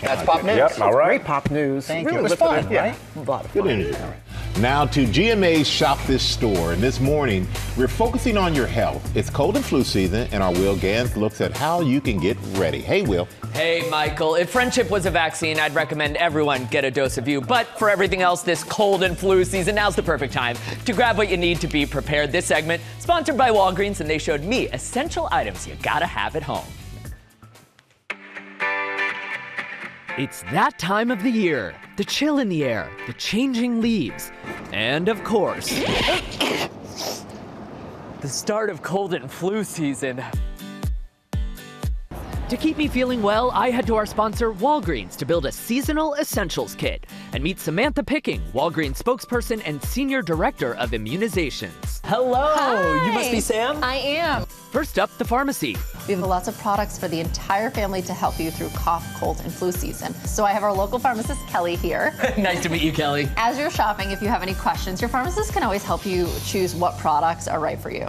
That's pop news. Yep, all right. Great pop news. Thank really you. It was fun, right? Yeah, a lot of fun. Good energy. Now to GMA's Shop This Store. And this morning, we're focusing on your health. It's cold and flu season, and our Will Gans looks at how you can get ready. Hey, Will. Hey, Michael. If friendship was a vaccine, I'd recommend everyone get a dose of you. But for everything else this cold and flu season, now's the perfect time to grab what you need to be prepared. This segment, sponsored by Walgreens, and they showed me essential items you gotta have at home. It's that time of the year. The chill in the air, the changing leaves, and of course, the start of cold and flu season. To keep me feeling well, I head to our sponsor, Walgreens, to build a seasonal essentials kit and meet Samantha Picking, Walgreens spokesperson and senior director of immunizations. Hello, Hi. You must be Sam? I am. First up, the pharmacy. We have lots of products for the entire family to help you through cough, cold, and flu season. So I have our local pharmacist, Kelly, here. Nice to meet you, Kelly. As you're shopping, if you have any questions, your pharmacist can always help you choose what products are right for you.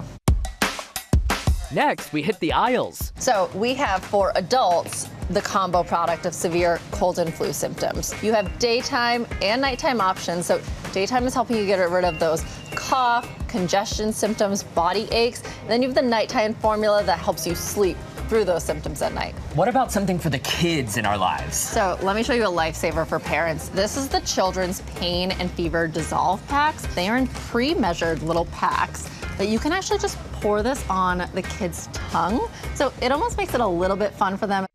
Next, we hit the aisles. So we have, for adults, the combo product of severe cold and flu symptoms. You have daytime and nighttime options. So daytime is helping you get rid of those cough, congestion symptoms, body aches. And then you have the nighttime formula that helps you sleep through those symptoms at night. What about something for the kids in our lives? So let me show you a lifesaver for parents. This is the Children's Pain and Fever Dissolve Packs. They are in pre-measured little packs that you can actually just pour this on the kid's tongue. So it almost makes it a little bit fun for them.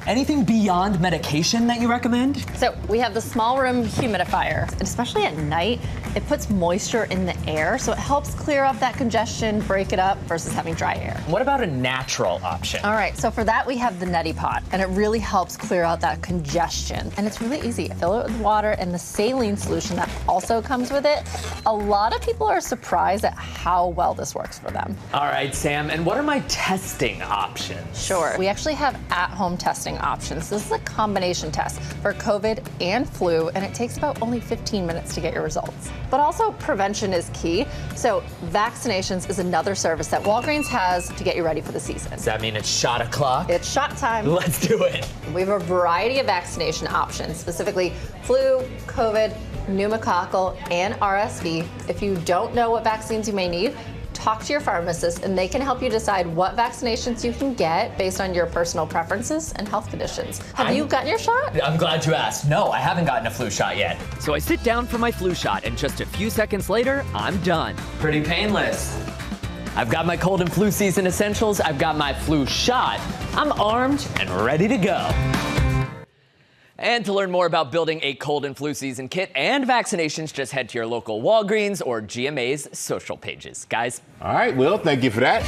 Anything beyond medication that you recommend? So we have the small room humidifier, and especially at night, It puts moisture in the air, so it helps clear up that congestion, break it up, versus having dry air. What about a natural option? All right, so for that we have the neti pot, and it really helps clear out that congestion. And it's really easy. Fill it with water and the saline solution that also comes with it. A lot of people are surprised at how well this works for them. All right, Sam, and what are my testing options? Sure. We actually have at-home testing options. This is a combination test for COVID and flu, and it takes about only 15 minutes to get your results. But also prevention is key. So vaccinations is another service that Walgreens has to get you ready for the season. Does that mean it's shot o'clock? It's shot time. Let's do it. We have a variety of vaccination options, specifically flu, COVID, pneumococcal, and RSV. If you don't know what vaccines you may need, talk to your pharmacist and they can help you decide what vaccinations you can get based on your personal preferences and health conditions. Have you gotten your shot? I'm glad you asked. No, I haven't gotten a flu shot yet. So I sit down for my flu shot and just a few seconds later, I'm done. Pretty painless. I've got my cold and flu season essentials. I've got my flu shot. I'm armed and ready to go. And to learn more about building a cold and flu season kit and vaccinations, just head to your local Walgreens or GMA's social pages. Guys. All right, Will, thank you for that.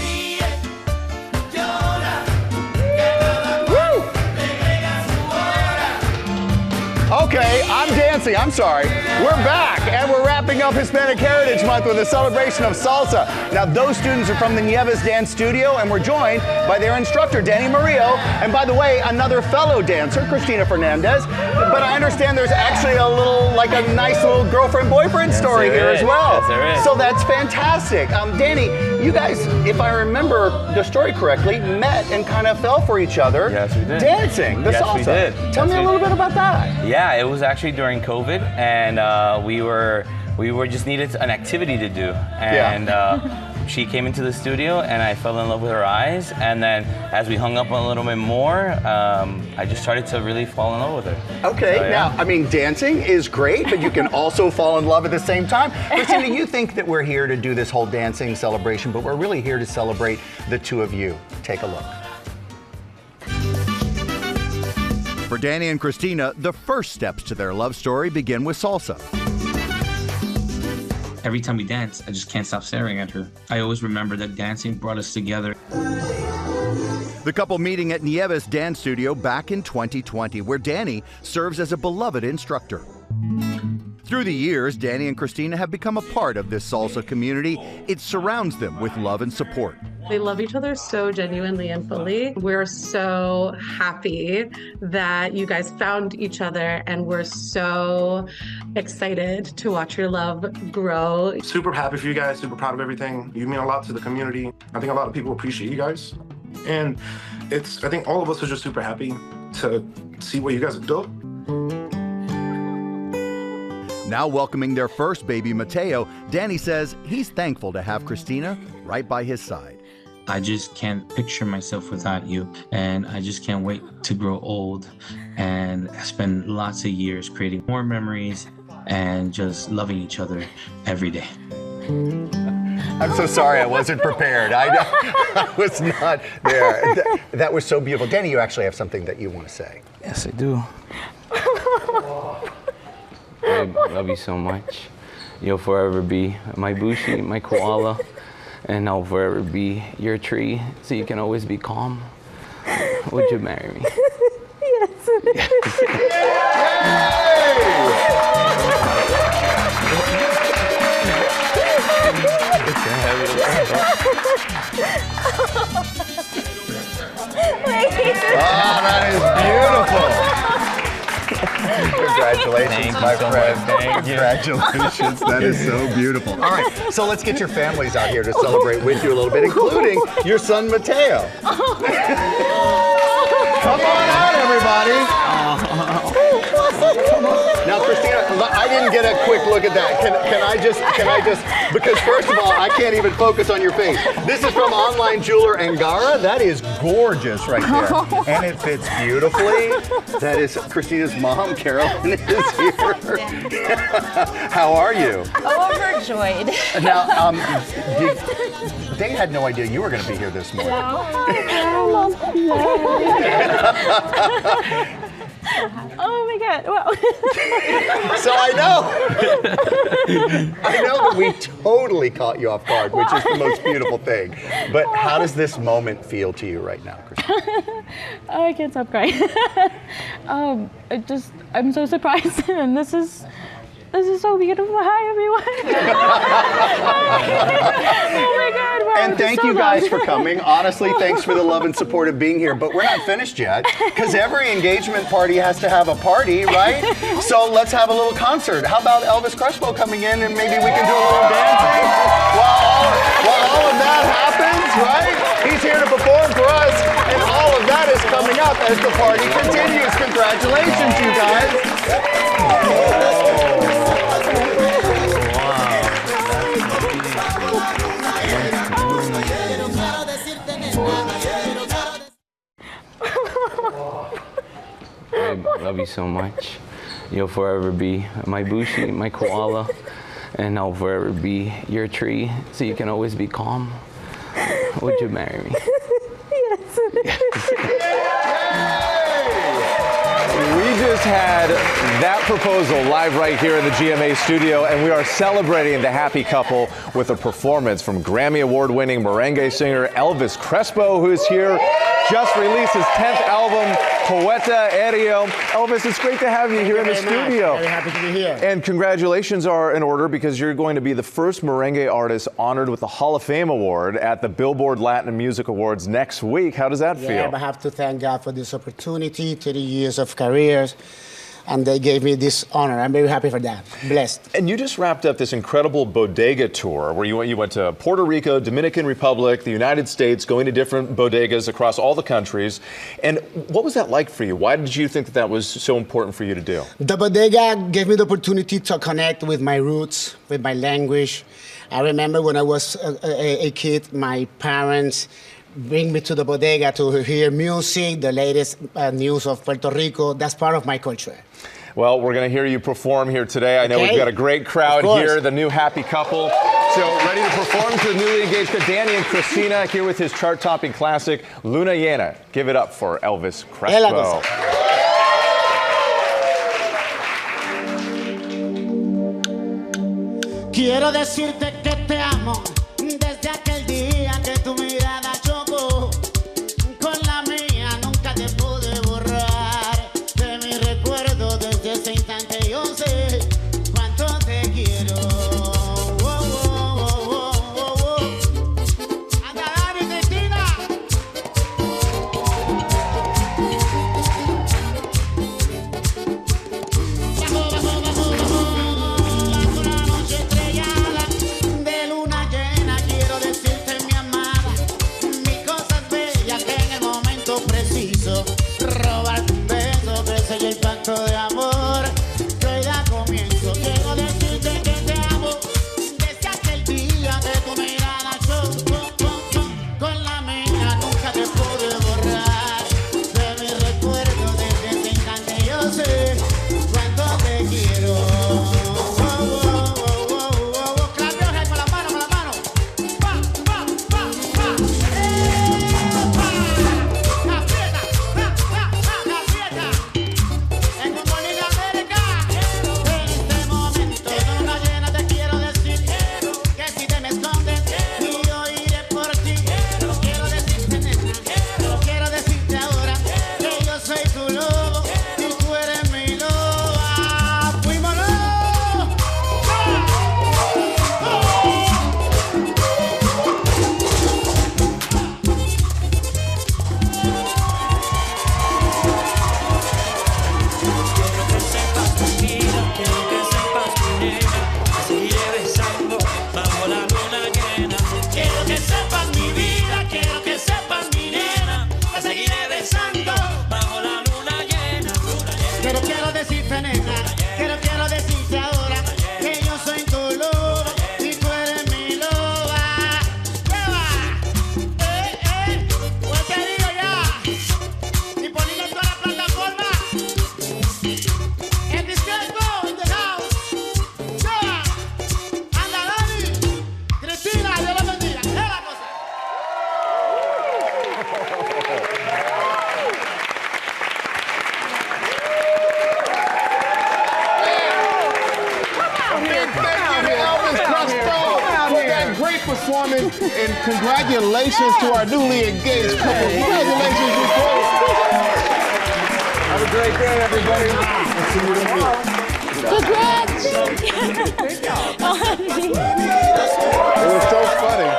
Okay, I'm dancing. I'm sorry. We're back, and we're wrapping up Hispanic Heritage Month with a celebration of salsa. Now, those students are from the Nieves Dance Studio, and we're joined by their instructor, Danny Murillo, and by the way, another fellow dancer, Cristina Fernandez. But I understand there's actually a little, like a nice little girlfriend-boyfriend story here as well. Yes, there is. So that's fantastic. Danny, you guys, if I remember the story correctly, met and kind of fell for each other. Yes, we did. Dancing the salsa. Yes, we did. Tell me a little bit about that. Yeah, it was actually during COVID, and we were just needed an activity to do, and she came into the studio, and I fell in love with her eyes, and then as we hung up a little bit more, I just started to really fall in love with her. Okay, So, yeah. now, I mean, dancing is great, but you can also fall in love at the same time. Christina, you think that we're here to do this whole dancing celebration, but we're really here to celebrate the two of you. Take a look. For Danny and Christina, the first steps to their love story begin with salsa. Every time we dance, I just can't stop staring at her. I always remember that dancing brought us together. The couple meeting at Nieves Dance Studio back in 2020, where Danny serves as a beloved instructor. Through the years, Danny and Christina have become a part of this salsa community. It surrounds them with love and support. They love each other so genuinely and fully. We're so happy that you guys found each other, and we're so excited to watch your love grow. Super happy for you guys, super proud of everything. You mean a lot to the community. I think a lot of people appreciate you guys. And I think all of us are just super happy to see what you guys have built. Now welcoming their first baby, Mateo, Danny says he's thankful to have Christina right by his side. I just can't picture myself without you, and I just can't wait to grow old and spend lots of years creating more memories and just loving each other every day. I'm so sorry I wasn't prepared. I was not there. That was so beautiful. Danny, you actually have something that you want to say. Yes, I do. I love you so much. You'll forever be my bushi, my koala, and I'll forever be your tree, so you can always be calm. Would you marry me? Oh, that is beautiful. Congratulations, my friend. Congratulations. That is so beautiful. All right, so let's get your families out here to celebrate with you a little bit, including your son, Mateo. Come on out, everybody. Come on. Now, Christina, I didn't get a quick look at that. Can I just, because first of all, I can't even focus on your face. This is from online jeweler Angara. That is gorgeous right there. And it fits beautifully. That is Christina's mom, Carolyn, is here. How are you? Overjoyed. Now, they had no idea you were going to be here this morning. Oh my God. yet. Well. So I know that we totally caught you off guard, which is the most beautiful thing. But how does this moment feel to you right now, Christen? I can't stop crying. I'm so surprised, and this is so beautiful. Hi, everyone. Oh my God. Wow, and thank you guys for coming. Honestly, thanks for the love and support of being here. But we're not finished yet, because every engagement party has to have a party, right? So let's have a little concert. How about Elvis Crespo coming in, and maybe we can do a little dancing while all of that happens, right? He's here to perform for us, and all of that is coming up as the party continues. Congratulations, you guys. I love you so much. You'll forever be my bushi, my koala, and I'll forever be your tree, so you can always be calm. Would you marry me? We just had that proposal live right here in the GMA studio, and we are celebrating the happy couple with a performance from Grammy Award-winning merengue singer Elvis Crespo, who is here, just released his 10th album, Poeta Aéreo. Elvis, it's great to have you here in the studio. Very happy to be here. And congratulations are in order, because you're going to be the first merengue artist honored with the Hall of Fame Award at the Billboard Latin Music Awards next week. How does that feel? I have to thank God for this opportunity, 30 years of careers, and they gave me this honor. I'm very happy for that. Blessed. And you just wrapped up this incredible bodega tour where you went to Puerto Rico, Dominican Republic, the United States, going to different bodegas across all the countries. And what was that like for you? Why did you think that was so important for you to do? The bodega gave me the opportunity to connect with my roots, with my language. I remember when I was a kid, my parents bring me to the bodega to hear music, the latest news of Puerto Rico. That's part of my culture. Well, we're going to hear you perform here today. I know we've got a great crowd here, the new happy couple. So ready to perform to the newly engaged Danny and Christina here with his chart-topping classic, Luna Llena. Give it up for Elvis Crespo. Quiero decirte que te amo desde aquel día que tu mirada chocó con la mía, nunca te pude borrar de mi recuerdo. Desde ese instante yo sé cuánto te quiero. Anda, David, Cristina. Bajo la noche estrellada de luna llena, quiero decirte, mi amada, mis cosas bellas, que en el momento preciso robarte un beso, que selle el pacto de amor que hoy da comienzo. Quiero decirte que te amo desde aquel día que tu mirada chocó con la mía, nunca te pude borrar de mi recuerdo. Desde ese instante yo sé cuánto te quiero. Quiero decirte, nena, quiero decirte ahora que yo soy tu loba y tú eres mi loba. ¿Qué va? Pues te digo ya. Y poniendo toda la plataforma. En disco, in the house. ¿Qué va? Anda, Dani. Cristina, Dios la bendiga. ¿Qué la cosa? big thank you to Elvis Costello for that great performance, and congratulations to our newly engaged couple. Congratulations, you both. Have a great day, everybody. Congrats. It was so funny.